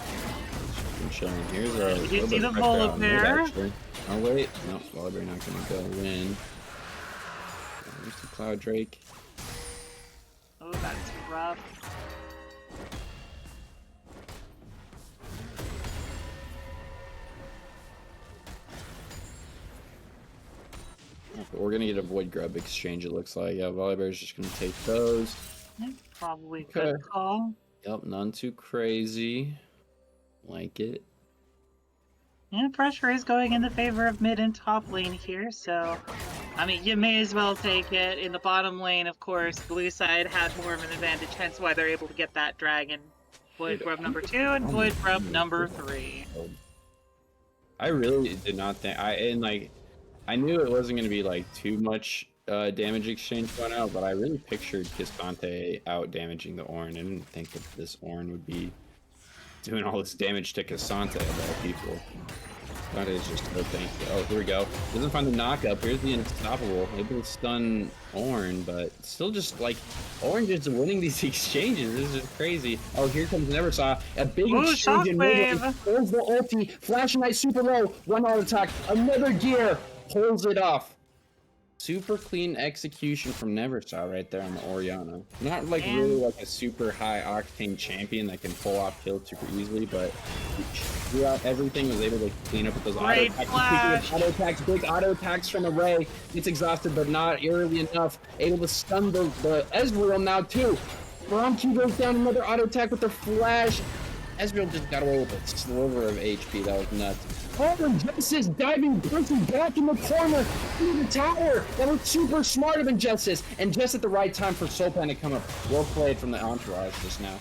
I'm chilling. Here's a Did you see the pressure Volt on mid, there? actually. Oh, wait. No, Volibear not going to go win. There's the Cloud Drake. Oh, that's rough. But we're going to get a Void Grub exchange, it looks like. Yeah, Volibear's just going to take those. Yeah, probably a Okay. good call. Yep, none too crazy. Like it. Yeah, pressure is going in the favor of mid and top lane here, so I mean, you may as well take it. In the bottom lane, of course, blue side had more of an advantage, hence why they're able to get that dragon. Void Grub number 2 and Void Grub number 3. I really did not think I knew it wasn't going to be like too much damage exchange going out, but I really pictured Kistante out damaging the Ornn. I didn't think that this Ornn would be doing all this damage to Kistante of all people. That is just so thankful. Oh, here we go. Doesn't find the knockup. Here's the unstoppable. Able to stun Ornn, but still just like Ornn just winning these exchanges. This is just crazy. Oh, here comes Neversaw. A big exchange in mid. Holds the ulti. Flash Knight super low. One auto attack. Another gear. Pulls it off. Super clean execution from Neversaw right there on the Orianna. Not like really like a super high octane champion that can pull off kills super easily, but throughout everything was able to clean up with those auto attacks. Auto attacks, big auto attacks from Array. Gets exhausted, but not early enough. Able to stun the Ezreal now too. Bromkey goes down, another auto attack with the flash. Ezreal just got away with a sliver of HP. That was nuts. Oh, and Justice diving quickly back in the corner through the tower. That was super smart of Injustice. And just at the right time for Soulpan to come up. Well played from the Entourage just now.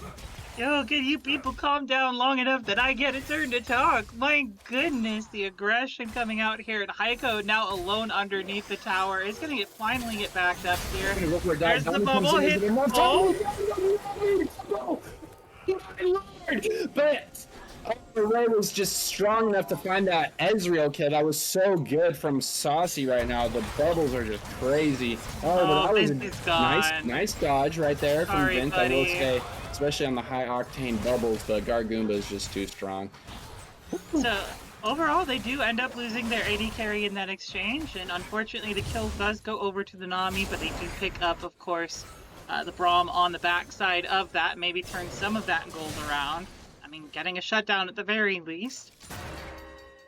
Yo, can you people calm down long enough that I get a turn to talk? My goodness, the aggression coming out here. And Heiko now alone underneath the tower is going to finally get backed up here. There's the bubble hit. Oh, but Array was just strong enough to find that Ezreal kill. That was so good from Saucy right now. The bubbles are just crazy. Oh, but that was a nice dodge right there from Vint, I will say. Especially on the high octane bubbles, the Gargoomba is just too strong. So overall, they do end up losing their AD carry in that exchange, and unfortunately the kill does go over to the Nami, but they do pick up, of course, the Braum on the backside of that, maybe turn some of that gold around. I mean, getting a shutdown at the very least.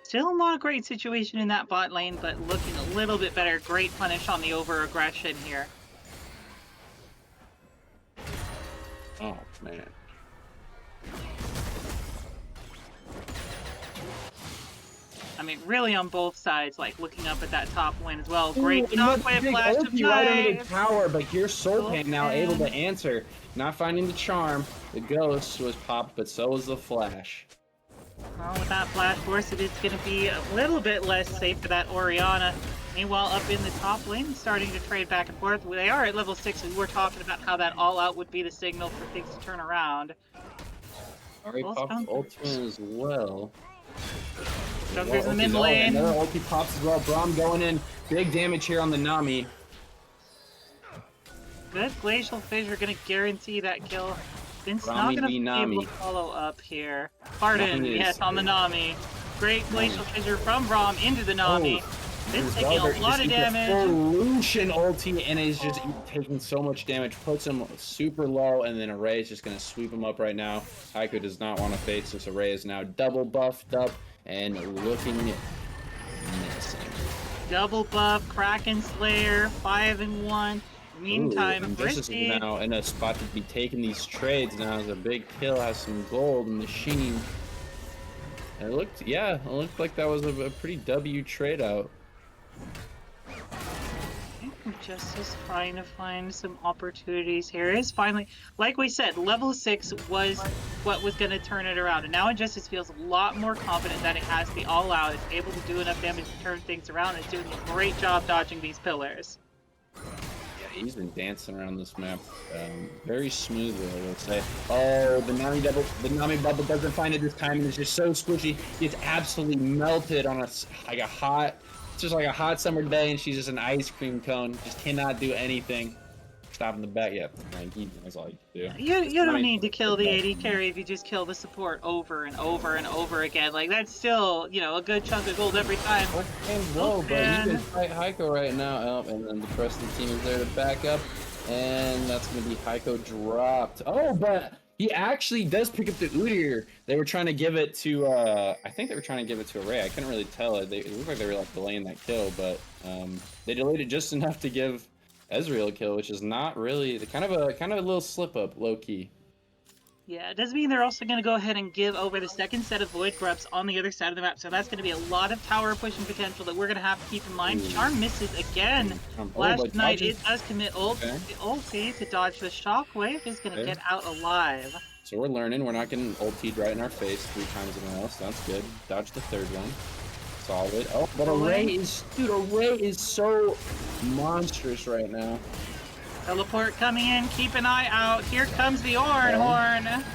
Still not a great situation in that bot lane, but looking a little bit better. Great punish on the over-aggression here. Oh, man. I mean, really on both sides, like looking up at that top lane as well. Great shockwave flash of right over the tower, but here's Soulpan now able to answer. Not finding the charm. The ghost was popped, but so was the flash. Well, with that flash force, it is going to be a little bit less safe for that Orianna. Meanwhile, up in the top lane, starting to trade back and forth. They are at level 6, and we're talking about how that all-out would be the signal for things to turn around. Already popped ultimate as well. Junker's in the mid lane. Another ulti pops as well. Braum going in. Big damage here on the Nami. Good Glacial Fissure going to guarantee that kill. Vince not going to be able to follow up here. Pardon, yes, on the Nami. Great Glacial Fissure from Braum into the Nami. Vince taking a lot of damage. Lucian ulti and is just taking so much damage. Puts him super low, and then Array is just going to sweep him up right now. Heiko does not want to face this. Array is now double buffed up and looking menacing. Double buff, Kraken Slayer, 5-1. Meantime, Justice is now in a spot to be taking these trades now. Has a big kill, has some gold and machine. It looked like that was a pretty W trade out. Just is trying to find some opportunities here. Is finally, like we said, level 6 was what was going to turn it around, and now Injustice feels a lot more confident that it has the all-out. It's able to do enough damage to turn things around. It's doing a great job dodging these pillars. Yeah, he's been dancing around this map very smoothly, I will say. Oh, the Nami bubble doesn't find it this time, and it's just so squishy. It's absolutely melted on like a hot. It's just like a hot summer day, and she's just an ice cream cone. Just cannot do anything. Stopping the back, yep. Like, that's all you can do. You don't need to kill the AD carry if you just kill the support over and over and over again. Like, that's still, you know, a good chunk of gold every time. Whoa, but he can fight Heiko right now. Oh, and then the rest of the team is there to back up. And that's going to be Heiko dropped. Oh, but he actually does pick up the Udyr. They were trying to give it to, I think they were trying to give it to Array. I couldn't really tell. It looked like they were like delaying that kill, but they delayed it just enough to give Ezreal a kill, which is not really kind of a little slip up, low key. Yeah, it does mean they're also going to go ahead and give over the second set of Void Grubs on the other side of the map, so that's going to be a lot of tower pushing potential that we're going to have to keep in mind. Charm misses again. Last night it does commit ulti to dodge the shockwave. Is going to get out alive. So we're learning. We're not getting ultied right in our face 3 times in a row, so that's good. Dodge the third one. Solid. Oh, but Array is so monstrous right now. Teleport coming in, keep an eye out. Here comes the Horn.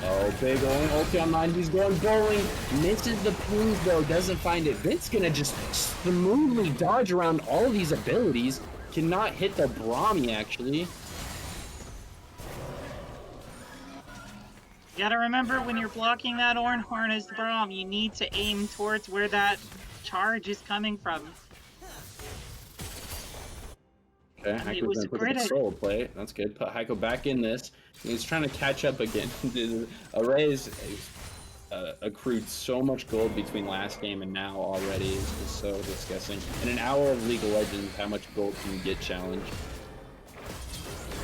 Oh, big Owen ulti online. He's going bowling. Misses the pings though, doesn't find it. Vince gonna just smoothly dodge around all these abilities. Cannot hit the Brahmi actually. You gotta remember when you're blocking that Horn as the Braum, you need to aim towards where that charge is coming from. Okay, Heiko's gonna put the soul play. That's good. Put Heiko back in this. He's trying to catch up again. Array is accrued so much gold between last game and now already. It's so disgusting. In an hour of League of Legends, how much gold can you get challenge?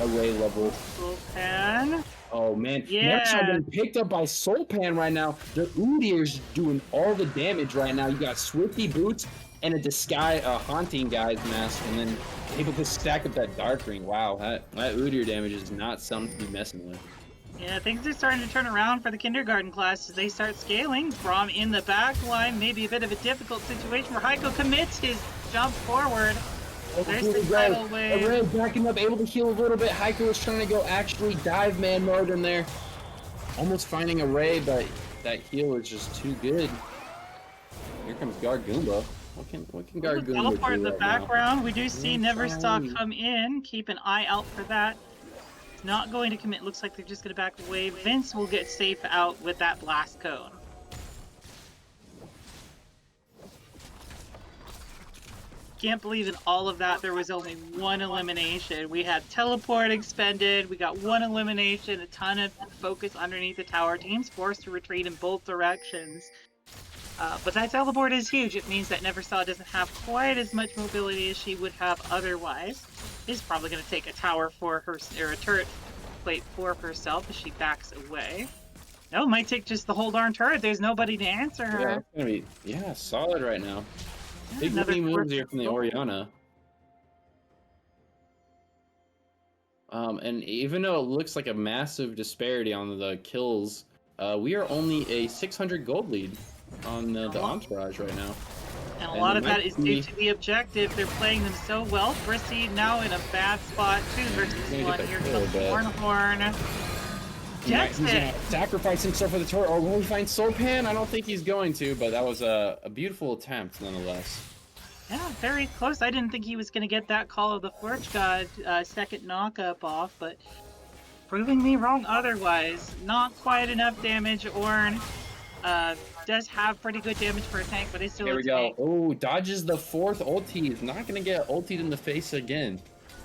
Array level. Sultan. Oh man, yeah. Next I've been picked up by Sultan right now. The Udyr's doing all the damage right now. You got Swifty Boots and a disguise, Haunting Guy's mask, and then able to stack up that Dark Ring. Wow, that Udyr damage is not something to be messing with. Yeah, things are starting to turn around for the kindergarten class as they start scaling. Braum in the back line, maybe a bit of a difficult situation where Heiko commits his jump forward. There's the tidal wave. Array backing up, able to heal a little bit. Heiko was trying to go actually dive man mode in there. Almost finding Array, but that heal is just too good. Here comes Gargoomba. What can Gargoomba do teleport in the right background. now? We do see Neverstock come in. Keep an eye out for that. It's not going to commit. Looks like they're just going to back away. Vince will get safe out with that blast cone. Can't believe in all of that there was only one elimination. We had teleport expended, we got one elimination, a ton of focus underneath the tower. Teams forced to retreat in both directions. But that teleport is huge. It means that Neversaw doesn't have quite as much mobility as she would have otherwise. She's probably going to take a tower for her, or a turret plate for herself as she backs away. No, might take just the whole darn turret. There's nobody to answer her. Yeah, it's gonna be solid right now. Big winning moves here from the Orianna. And even though it looks like a massive disparity on the kills, we are only a 600 gold lead on the Entourage right now. And a lot of that is due to the objective. They're playing them so well. Brissy now in a bad spot, 2 versus 1. Here comes Horn. Gets it! Sacrifice himself for the turret, or will he find Soulpan? I don't think he's going to, but that was a beautiful attempt nonetheless. Yeah, very close. I didn't think he was going to get that Call of the Forge God second knock-up off, but proving me wrong otherwise. Not quite enough damage. Ornn does have pretty good damage for a tank, but it's still Here a we tank. go. Oh, dodges the 4th ulti. He's not going to get ultied in the face again.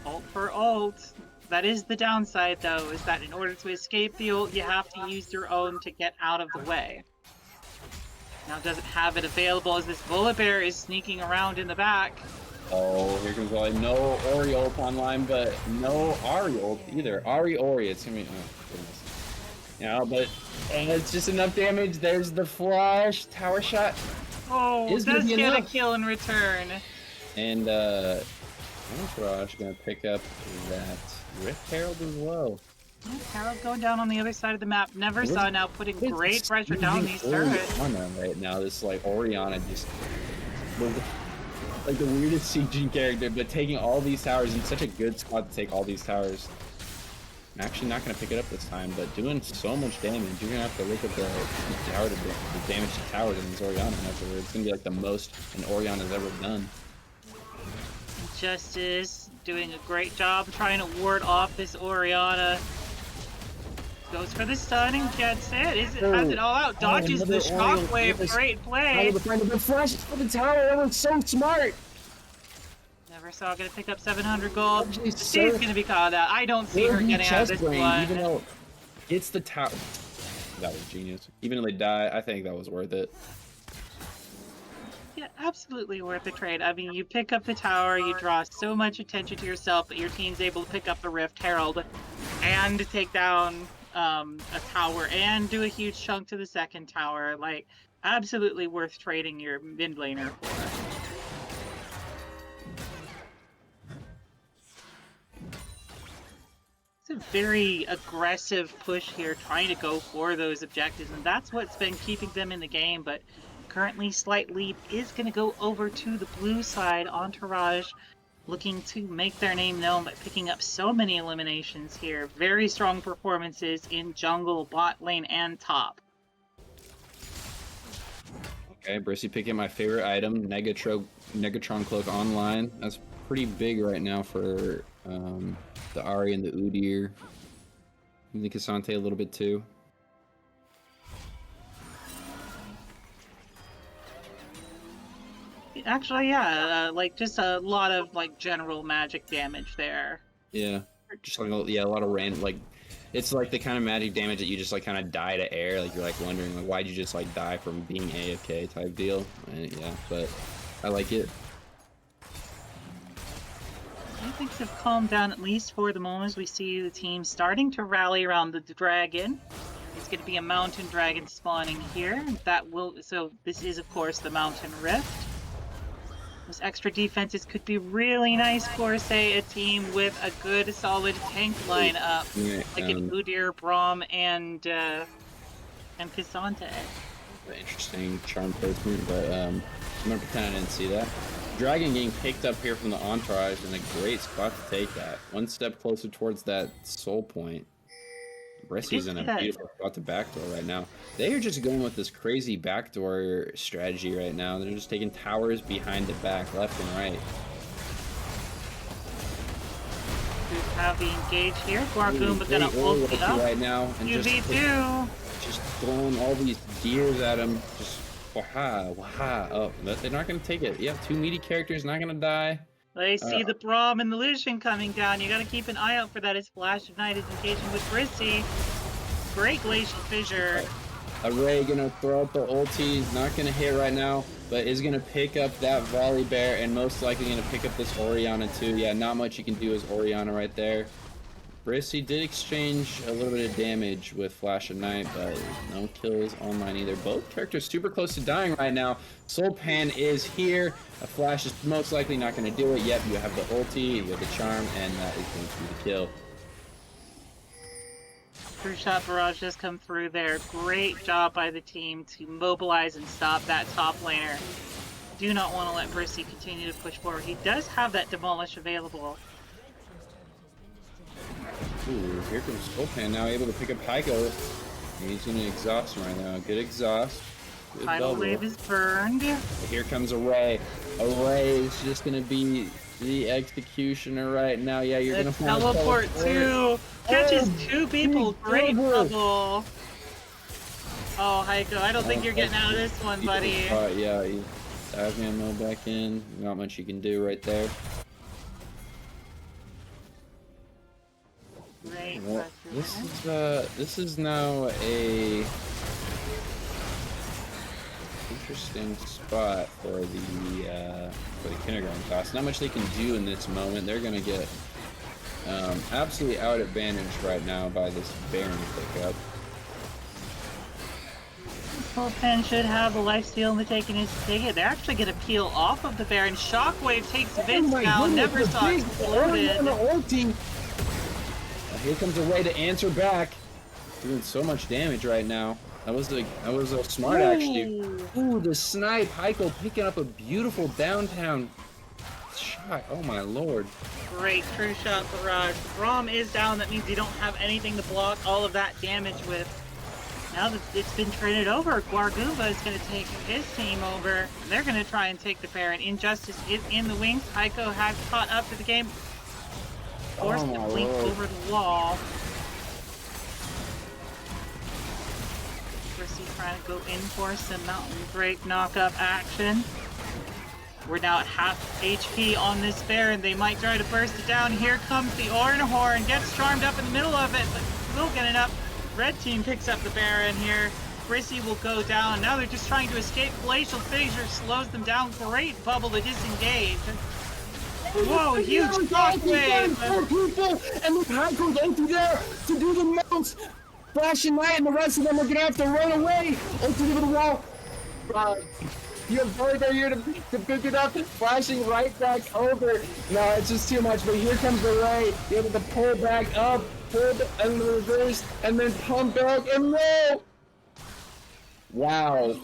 Ult for ult. That is the downside, though, is that in order to escape the ult, you have to use your own to get out of the way. Now doesn't have it available as this Volibear is sneaking around in the back. Oh, here comes Ollie. No Ori ult online, but no Ari ult either. Ori, it's gonna be, oh goodness. Yeah, but it's just enough damage. There's the flash, tower shot. Oh, does get a kill in return. And Entourage gonna pick up that Rift Herald as well. Yeah, Harold going down on the other side of the map. Never saw now putting great pressure down these turrets. Right now, this like Orianna just was like the weirdest CG character, but taking all these towers in such a good spot to take all these towers. I'm actually not gonna pick it up this time, but doing so much damage. You're gonna have to look at the tower to the damage to towers in this Orianna afterwards. It's gonna be like the most an Orianna's ever done. Justice doing a great job trying to ward off this Orianna. Goes for the stun and gets it. Has it all out. Dodges the shockwave. Great play. The flash for the tower. That was so smart. Never saw gonna pick up 700 gold. She's gonna be caught out. I don't see her getting out of this one. Even though it's the tower. That was genius. Even though they die, I think that was worth it. Yeah, absolutely worth the trade. I mean, you pick up the tower, you draw so much attention to yourself, but your team's able to pick up the Rift Herald and take down a tower and do a huge chunk to the second tower. Like, absolutely worth trading your mid laner for. It's a very aggressive push here, trying to go for those objectives, and that's what's been keeping them in the game, but currently slight lead is going to go over to the blue side. Entourage looking to make their name known by picking up so many eliminations here. Very strong performances in jungle, bot lane, and top. Okay, Brissy picking my favorite item, Negatron Cloak online. That's pretty big right now for the Ahri and the Udyr. I think Cassante a little bit too. Actually, yeah, like just a lot of like general magic damage there. Yeah, just like a lot of random, like it's like the kind of magic damage that you just like kind of die to air, like you're like wondering like why'd you just like die from being AFK type deal. And, yeah, but I like it. Things have calmed down at least for the moment as we see the team starting to rally around the dragon. It's going to be a mountain dragon spawning here. So this is of course the mountain rift. Those extra defenses could be really nice for, say, a team with a good, solid tank lineup, like an Udyr, Braum, and Cassante. Interesting charm placement, but I'm gonna pretend I didn't see that. Dragon getting picked up here from the Entourage in a great spot to take that. One step closer towards that soul point. Bressy's in a beautiful spot to backdoor right now. They are just going with this crazy backdoor strategy right now. They're just taking towers behind the back, left and right. Have the engage here. Gawr gonna ult up right now and UV2. Just throwing all these deers at him. Just waha. Oh, they're not gonna take it. Yeah, two meaty characters not gonna die. They see the Braum and the Lucian coming down. You gotta keep an eye out for that as Flash of Night is engaging with Brissy. Great Glacial Fissure. Array gonna throw out the ulti, not gonna hit right now, but is gonna pick up that Volley Bear and most likely gonna pick up this Orianna too. Yeah, not much you can do as Orianna right there. Brissy did exchange a little bit of damage with Flash of Night, but no kills online either. Both characters super close to dying right now. Soul Pan is here. A Flash is most likely not going to do it. Yep, you have the ulti, you have the charm, and that is going to be the kill. True shot barrage just come through there. Great job by the team to mobilize and stop that top laner. Do not want to let Brissy continue to push forward. He does have that demolish available. Ooh, here comes Soulpan now able to pick up Pyko. He's gonna exhaust him right now. Good exhaust. Good Tidal wave is burned. Here comes Array. Array is just gonna be the executioner right now. Yeah, you're gonna teleport too. Catches two people. Great double. Oh, Heiko, I don't think you're getting out of this one, buddy. Yeah, he's diving ammo back in. Not much you can do right there. Well, this is now a interesting spot for the kindergarten class. Not much they can do in this moment. They're gonna get absolutely out advantaged right now by this Baron pickup. Wolfman should have the lifesteal and the taking his ticket. They're actually going to peel off of the Baron. Shockwave takes Vince down. Never saw it exploded. Here comes a way to answer back. Doing so much damage right now. That was a smart actually. Ooh, the snipe. Heiko picking up a beautiful downtown shot. Oh my lord. Great true shot barrage. Braum is down. That means you don't have anything to block all of that damage with. Now that it's been traded over, Gawr is going to take his team over. They're going to try and take the Baron. Injustice is in the wings. Heiko has caught up to the game. Forced to blink over the wall. Trying to go in for some Mountain Drake knock-up action. We're now at half HP on this Baron. They might try to burst it down. Here comes the Ornhorn. Gets charmed up in the middle of it, but will get it up. Red team picks up the Baron here. Brissy will go down. Now they're just trying to escape. Glacial Fissure slows them down. Great bubble to disengage. Whoa, huge shockwave! And look, Heiko's empty there to do the most. Flashing light, and the rest of them are gonna have to run away. Ulti over the wall. You have Varga here to pick it up, flashing right back over. No, it's just too much. But here comes the Ray, able to pull back up, pull and reverse, and then pump back and roll. Wow.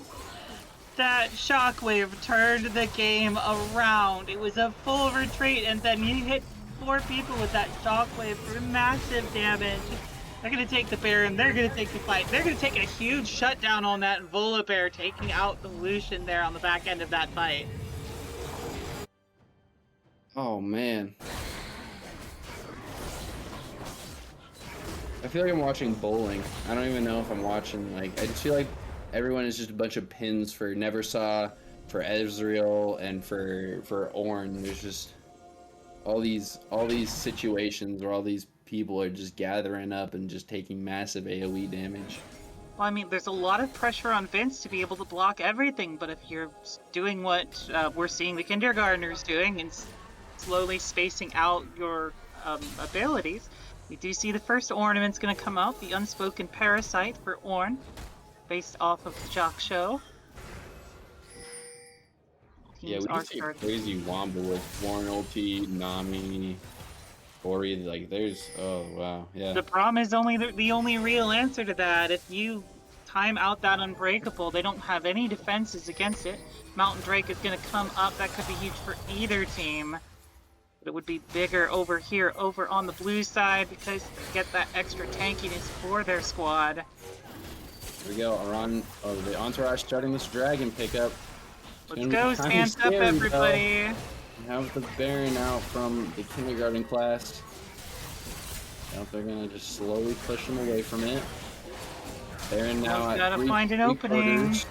That shockwave turned the game around. It was a full retreat, and then you hit 4 people with that shockwave for massive damage. They're going to take the Baron, they're going to take the fight, they're going to take a huge shutdown on that Volibear, taking out the Lucian there on the back end of that fight. Oh man. I feel like I'm watching bowling. I don't even know if I'm watching, like, I just feel like everyone is just a bunch of pins for Neversaw, for Ezreal, and for Ornn. There's just all these situations where all these people are just gathering up and just taking massive AoE damage. Well, I mean, there's a lot of pressure on Vince to be able to block everything, but if you're doing what we're seeing the kindergartners doing and slowly spacing out your abilities, we do see the first ornament's going to come out, the Unspoken Parasite for Ornn, based off of the Jock Show. Yeah, we can see a crazy wombo with Warren ulti, Nami, Ori, like there's, oh wow, yeah. The Braum is only the only real answer to that. If you time out that Unbreakable, they don't have any defenses against it. Mountain Drake is going to come up. That could be huge for either team. But it would be bigger over here, over on the blue side, because they get that extra tankiness for their squad. Here we go, the Entourage starting this dragon pickup. Let's go, stand up everybody. Have the Baron out from the kindergarten class. Now they're gonna just slowly push him away from it. Baron now at gotta find an opening. He's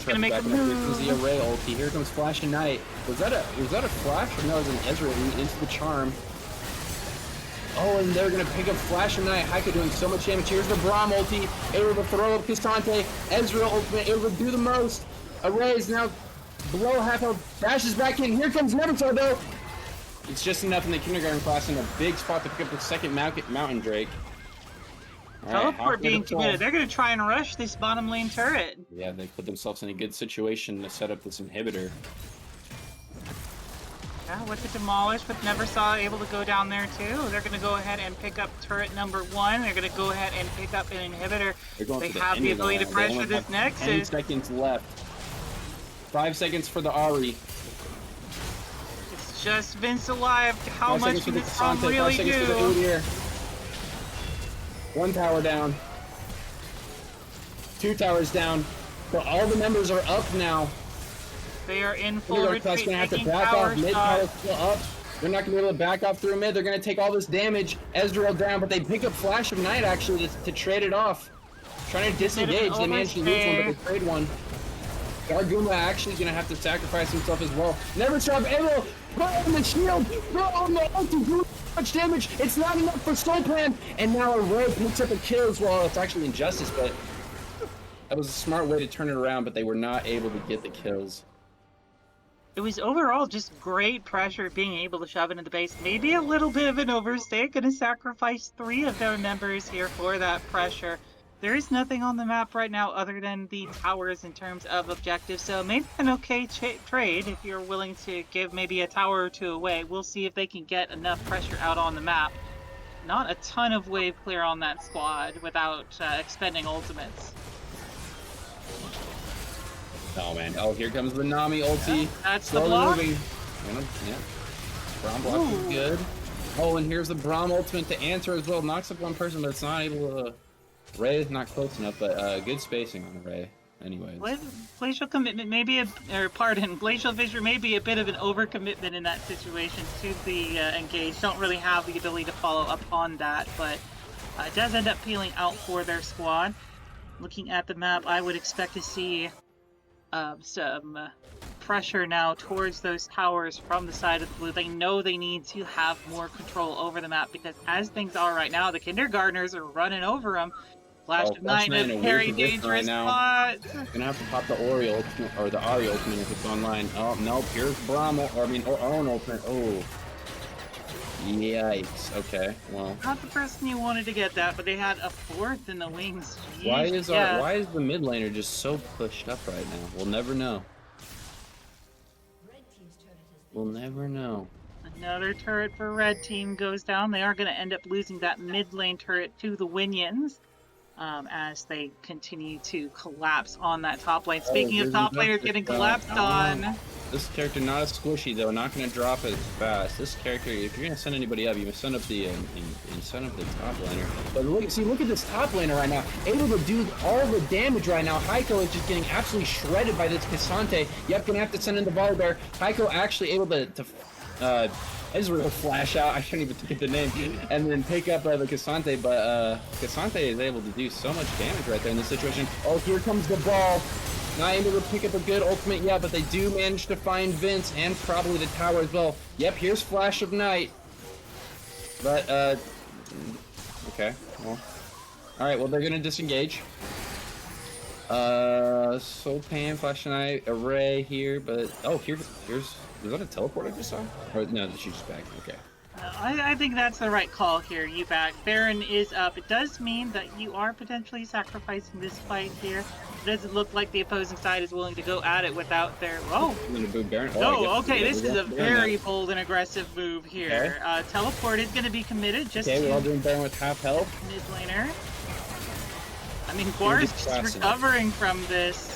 gonna make a move. Here comes the array ulti. Here comes Flash and Knight. Was that a flash? No, it was an Ezreal into the charm. Oh, and they're gonna pick up Flash and Knight. Heiko doing so much damage. Here's the Braum ulti. Able to throw up Cassante. Ezreal ultimate. Able to do the most. Array is now below half health, dashes back in. Here comes Neversaw though. It's just enough in the kindergarten class in a big spot to pick up the second Mountain Drake. Teleport being committed. They're going to try and rush this bottom lane turret. Yeah, they put themselves in a good situation to set up this inhibitor. Yeah, with the Demolish, but Neversaw able to go down there too. They're going to go ahead and pick up turret number 1. They're going to go ahead and pick up an inhibitor. They have the ability to pressure this Nexus. 10 seconds left. 5 seconds for the Ahri. It's just Vince alive. How much can this song really do? 1 tower down. 2 towers down. But all the members are up now. They are in full retreat, gonna have to back off. Mid tower still up. They're not gonna be able to back off through mid. They're gonna take all this damage. Ezreal down, but they pick up Flash of Night actually to trade it off. Trying to disengage. They managed to lose one, but they trade one. Garguma actually gonna have to sacrifice himself as well. Neversaw able, throw on the shield, throw on the ulti, do much damage. It's not enough for Soul Plan, and now Array picks up a kill as well. It's actually Injustice, but that was a smart way to turn it around, but they were not able to get the kills. It was overall just great pressure being able to shove into the base. Maybe a little bit of an overstay. Gonna sacrifice 3 of their members here for that pressure. There is nothing on the map right now other than the towers in terms of objectives, so maybe an okay trade if you're willing to give maybe a tower or two away. We'll see if they can get enough pressure out on the map. Not a ton of wave clear on that squad without expending ultimates. Oh man! Oh, here comes the Nami ulti. Yeah, that's the Slowly block. moving. Yeah. Braum block is good. Oh, and here's the Braum ultimate to answer as well. Knocks up one person, but it's not able to. Ray is not close enough, but good spacing on Ray. Anyways. Glacial commitment Glacial Fissure may be a bit of an overcommitment in that situation to the engage. Don't really have the ability to follow up on that, but it does end up peeling out for their squad. Looking at the map, I would expect to see some pressure now towards those towers from the side of the blue. They know they need to have more control over the map because as things are right now, the kindergartners are running over them. Flash of Night in a very dangerous spot. Gonna have to pop the Ori ultimate or the Ari ultimate if it's online. Oh nope, here's Braum or Owen ultimate. Oh. Yikes. Okay, well. Not the person you wanted to get that, but they had a fourth in the wings. Jeez. Why is the mid laner just so pushed up right now? We'll never know. We'll never know. Another turret for red team goes down. They are going to end up losing that mid lane turret to the Winions as they continue to collapse on that top lane. Speaking of top laners getting collapsed on. This character not as squishy though, not going to drop as fast. This character, if you're going to send anybody up, you must send up the top laner. But look at this top laner right now, able to do all the damage right now. Heiko is just getting absolutely shredded by this Cassante. Yep, gonna have to send in the Volibear. Heiko actually able to Ezreal flash out, I shouldn't even think of the name, and then pick up the Cassante, but Cassante is able to do so much damage right there in this situation. Oh, here comes the ball. Not able to pick up a good ultimate yet, but they do manage to find Vince and probably the tower as well. Yep, here's Flash of Night. But, okay, well. Alright, well, they're gonna disengage. Soul Pan, Flash of Night, Array here, but, oh, here's, was that a teleport I just saw? Or, no, she's just back, okay. I think that's the right call here, you back. Baron is up. It does mean that you are potentially sacrificing this fight here. It doesn't look like the opposing side is willing to go at it without their... Oh! I'm gonna boot Baron. Oh, okay, this is a very bold and aggressive move here. Okay. Teleport is going to be committed just we're all doing Baron with half health. Mid laner. I mean, Gawr is just recovering from this.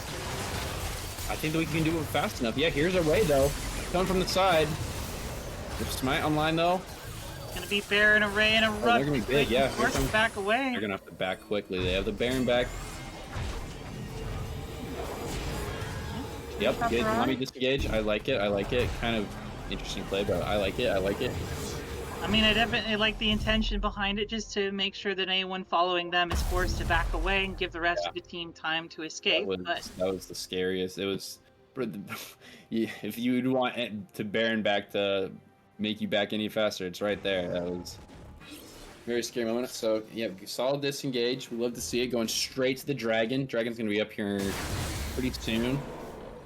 I think that we can do it fast enough. Yeah, here's a Ray, though. Coming from the side. There's Smite online, though. It's going to be Baron, Array, and a Rush. They're going to be big, yeah. Of course, back away. They're going to have to back quickly. They have the Baron back. Yep, good. Let me disengage. I like it. Kind of interesting play, but I like it. I mean, I definitely like the intention behind it, just to make sure that anyone following them is forced to back away and give the rest of the team time to escape. That was the scariest. It was... If you'd want to Baron back to make you back any faster, it's right there. That was a very scary moment. So, yeah, solid disengage. We love to see it going straight to the Dragon. Dragon's going to be up here pretty soon.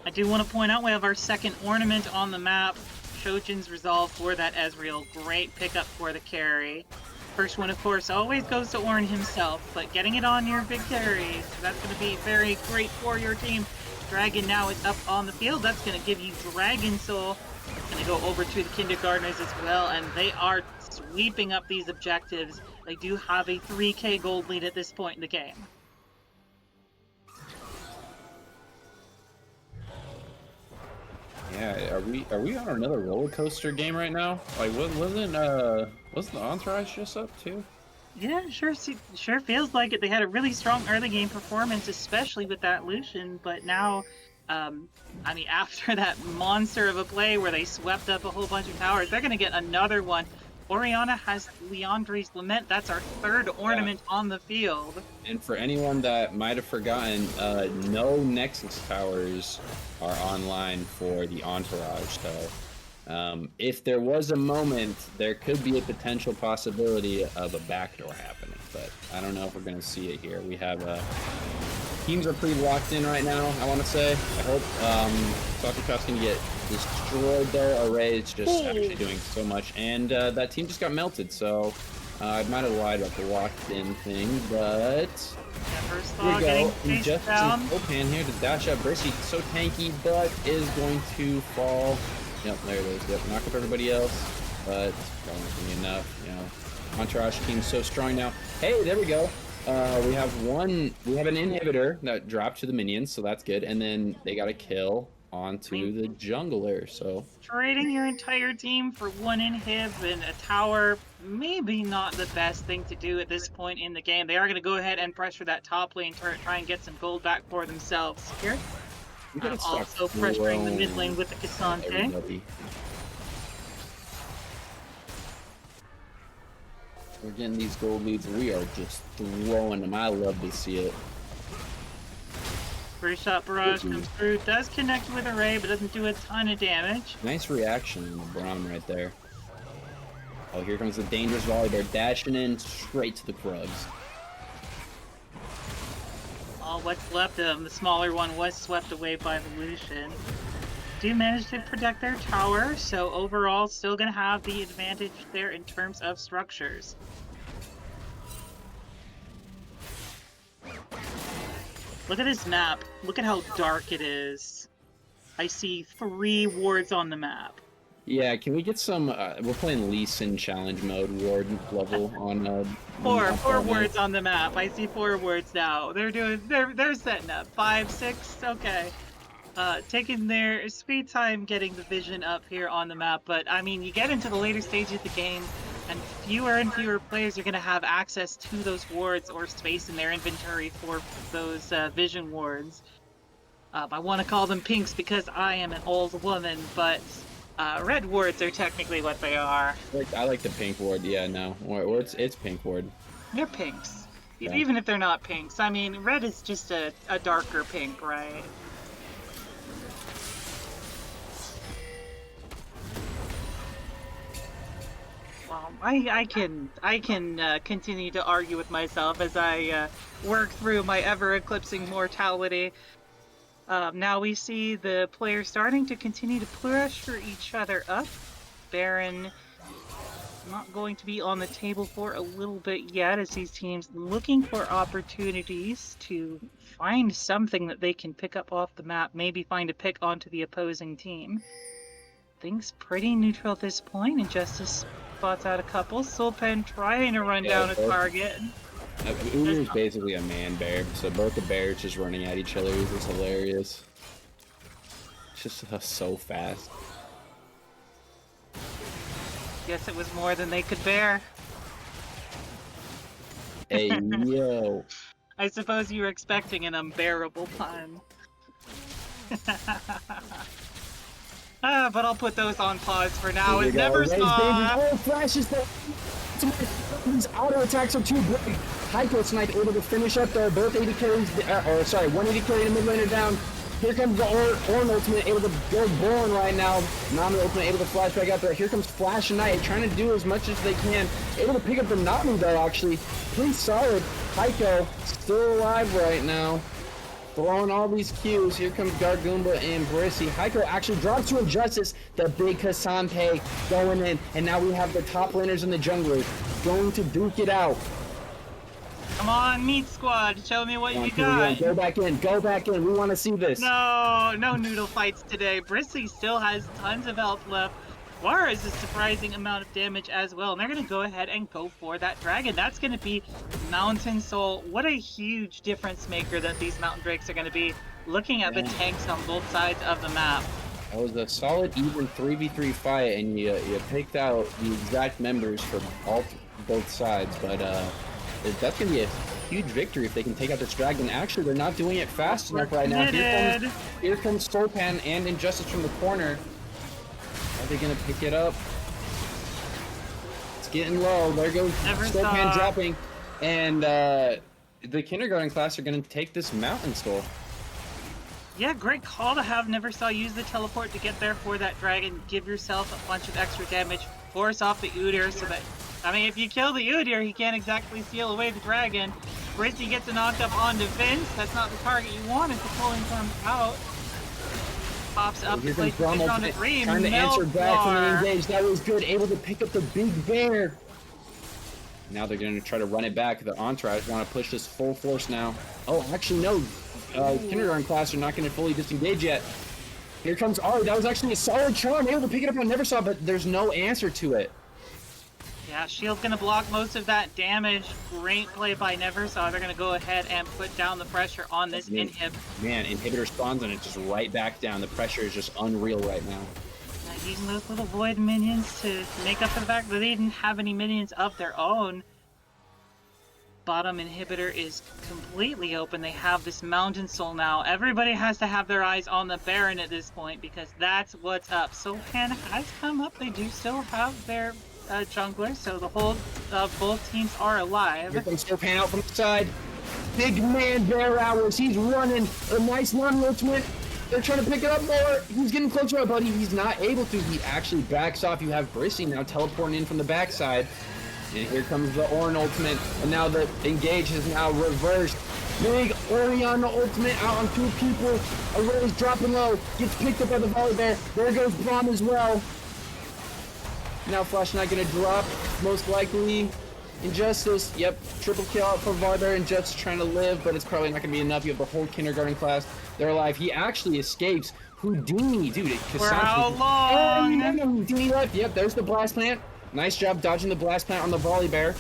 I do want to point out we have our second ornament on the map. Shojin's Resolve for that Ezreal. Great pickup for the carry. First one, of course, always goes to Ornn himself, but getting it on your big carry, so that's going to be very great for your team. Dragon now is up on the field. That's going to give you Dragon Soul. It's going to go over to the Kindergartners as well, and they are sweeping up these objectives. They do have a 3k gold lead at this point in the game. Yeah, are we on another roller coaster game right now? Like, wasn't the Entourage just up too? Yeah, sure feels like it. They had a really strong early game performance, especially with that Lucian, but now, I mean, after that monster of a play where they swept up a whole bunch of towers, they're going to get another one. Orianna has Leandre's Lament. That's our third ornament on the field. And for anyone that might have forgotten, no Nexus towers are online for the Entourage, so if there was a moment, there could be a potential possibility of a backdoor happening, but I don't know if we're going to see it here. We have teams are pretty locked in right now, I want to say. I hope Soccercraft's going to get destroyed there. Array is just actually doing so much, and that team just got melted, so I might have lied about the locked-in thing, but Never here saw we getting go. chased Injustice down. and Opan here to dash up. Brissy, so tanky, but is going to fall. Yep, there it is. Yep, knock up everybody else, but probably not gonna be enough. You know, Entourage team's so strong now. Hey, there we go. We have an inhibitor that dropped to the minions, so that's good. And then they got a kill onto the jungler, so. Trading your entire team for one inhib and a tower, maybe not the best thing to do at this point in the game. They are going to go ahead and pressure that top lane turret, try and get some gold back for themselves here. Also pressuring the mid lane with the Cassante. Everybody. We're getting these gold leads, and we are just throwing them. I love to see it. First shot barrage comes through, does connect with a ray, but doesn't do a ton of damage. Nice reaction in the Braum right there. Oh, here comes the dangerous volley. They're dashing in straight to the Krugs. All what's left of them, the smaller one was swept away by the Lucian. Do manage to protect their tower, so overall still going to have the advantage there in terms of structures. Look at this map. Look at how dark it is. I see 3 wards on the map. Yeah, can we get some? We're playing Lee Sin challenge mode ward level on. Four wards on the map. I see 4 wards now. They're setting up 5, 6. Okay. Taking their sweet time getting the vision up here on the map, but I mean, you get into the later stages of the game, and fewer players are going to have access to those wards or space in their inventory for those vision wards. I want to call them pinks because I am an old woman, but red wards are technically what they are. I like the pink ward. Yeah, no, or it's pink ward. They're pinks, Yeah. even if they're not pinks. I mean, red is just a darker pink, right? I can continue to argue with myself as I work through my ever-eclipsing mortality. Now we see the players starting to continue to pressure each other up. Baron not going to be on the table for a little bit yet, as these teams looking for opportunities to find something that they can pick up off the map, maybe find a pick onto the opposing team. Things pretty neutral at this point. Injustice spots out a couple. Soulpen trying to run down a target. Uber's basically a man bear, so both the bears just running at each other is hilarious. It's just so fast. Guess it was more than they could bear. Hey, yo. I suppose you were expecting an unbearable pun. But I'll put those on pause for now. It never saw. Oh, flashes the. These auto attacks are too big. Heiko Snipe able to finish up there. Both 80 carries, 180 carry and mid laner down. Here comes the Ornn ultimate able to go born right now. Nami ultimate able to flash back out there. Here comes Flash and Knight trying to do as much as they can. Able to pick up the Nami though, actually. Pretty solid. Heiko still alive right now. Throwing all these Qs. Here comes Gargoomba and Brissy. Heiko actually drops to Injustice. The big Cassante going in. And now we have the top laners and the junglers going to duke it out. Come on, Meat Squad. Show me what you got. Go back in. Go back in. We want to see this. No noodle fights today. Brissy still has tons of health left. Gawr is a surprising amount of damage as well. And they're going to go ahead and go for that dragon. That's going to be Mountain Soul. What a huge difference maker that these Mountain Drakes are going to be. Looking at the tanks on both sides of the map. That was a solid even 3v3 fight, and you picked out the exact members for both sides. But that's going to be a huge victory if they can take out this dragon. Actually, they're not doing it fast enough right now. Here comes Soulpan and Injustice from the corner. Are they gonna pick it up? It's getting low. There goes Soulpan dropping. And the kindergarten class are gonna take this Mountain Soul. Yeah, great call to have Neversaw use the teleport to get there for that dragon. Give yourself a bunch of extra damage. Force off the Udyr so that... I mean, if you kill the Udyr, he can't exactly steal away the dragon. Brissy gets a knocked up onto Vince. That's not the target you wanted to pull him out. Pops up, places on the dream. Trying to answer back from the engage. That was good. Able to pick up the big bear. Now they're going to try to run it back. The Entourage want to push this full force now. Oh, actually, no. Kindergarten class are not going to fully disengage yet. Here comes Ari. That was actually a solid charm. Able to pick it up on Neversaw, but there's no answer to it. Yeah, shield's gonna block most of that damage. Great play by Neversaw. They're gonna go ahead and put down the pressure on this inhib. Man, inhibitor spawns and it's just right back down. The pressure is just unreal right now. Using those little void minions to make up for the fact that they didn't have any minions of their own. Bottom inhibitor is completely open. They have this Mountain Soul now. Everybody has to have their eyes on the Baron at this point because that's what's up. Soulpan has come up. They do still have their jungler, so the whole both teams are alive. Here comes Soulpan out from the side. Big man Bear Hours. He's running a nice non-ultimate. They're trying to pick it up more. He's getting closer, buddy. He's not able to. He actually backs off. You have Brissy now teleporting in from the backside. And here comes the Ornn ultimate. And now the engage is now reversed. Big Orianna ultimate out on 2 people. Aurora's dropping low. Gets picked up by the volley bear. There goes Braum as well. Now Flash Knight gonna drop, most likely. Injustice, yep, triple kill out for Varder. Injustice trying to live, but it's probably not gonna be enough. You have the whole kindergarten class. They're alive. He actually escapes. Houdini, dude. For how long? Oh, no, Houdini left. Yep, there's the blast plant. Nice job dodging the blast plant on the volley bear.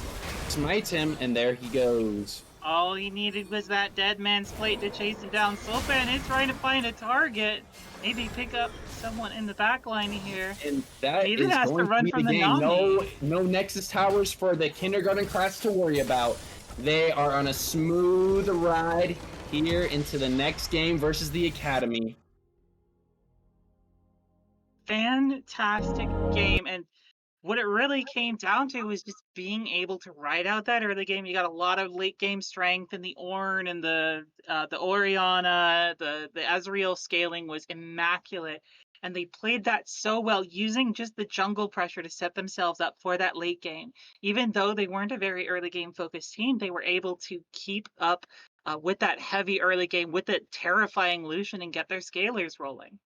Smites him, and there he goes. All he needed was that dead man's plate to chase him down. Soulpan is trying to find a target. Maybe pick up someone in the back line here. And that even is has to going run be from the the game. Nami. No Nexus towers for the kindergarten class to worry about. They are on a smooth ride here into the next game versus the Academy. Fantastic game, and what it really came down to was just being able to ride out that early game. You got a lot of late game strength in the Ornn and the Orianna, the Ezreal scaling was immaculate, and they played that so well using just the jungle pressure to set themselves up for that late game. Even though they weren't a very early game focused team, they were able to keep up with that heavy early game with the terrifying Lucian and get their scalers rolling.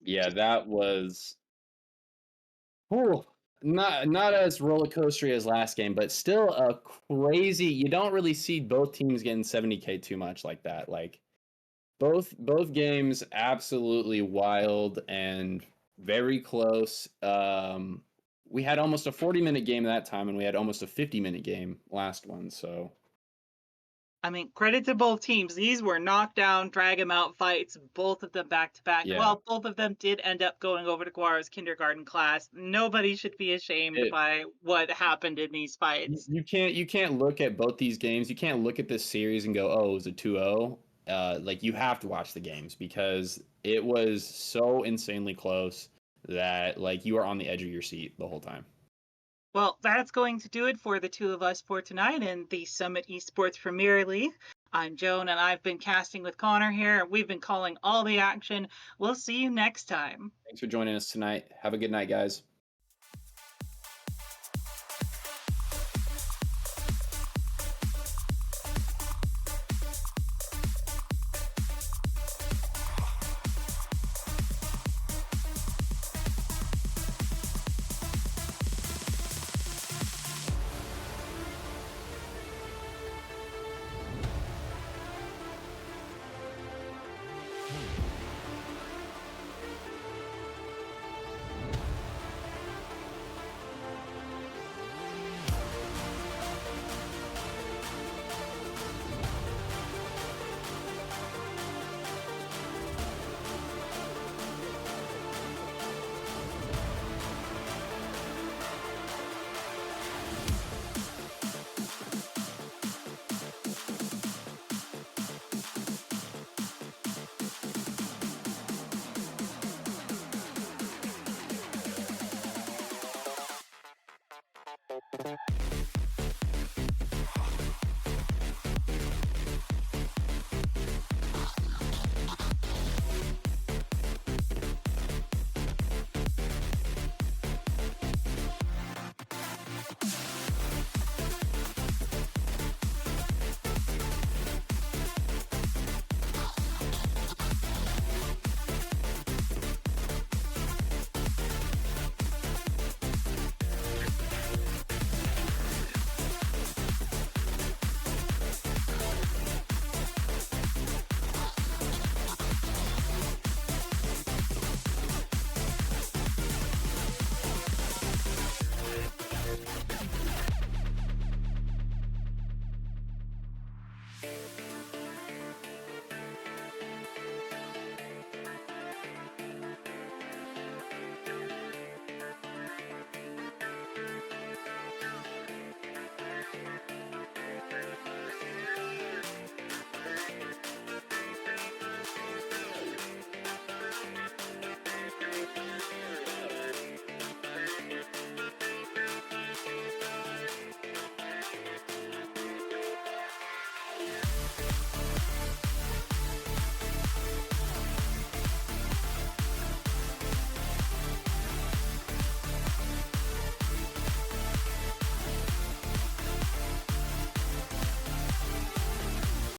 Yeah, that was not as roller coastery as last game, but still a crazy. You don't really see both teams getting 70K too much like that. Like both games absolutely wild and very close. We had almost a 40-minute game that time, and we had almost a 50-minute game last one. So I mean, credit to both teams. These were knockdown, drag 'em out fights, both of them back to back. Yeah. Well, both of them did end up going over to Gawr's kindergarten class. Nobody should be ashamed by what happened in these fights. you can't look at both these games. You can't look at this series and go, oh, it was a 2-0. Like you have to watch the games because it was so insanely close that like you are on the edge of your seat the whole time. Well, that's going to do it for the two of us for tonight in the Summit Esports Premier League. I'm Joan, and I've been casting with Connor here. We've been calling all the action. We'll see you next time. Thanks for joining us tonight. Have a good night, guys.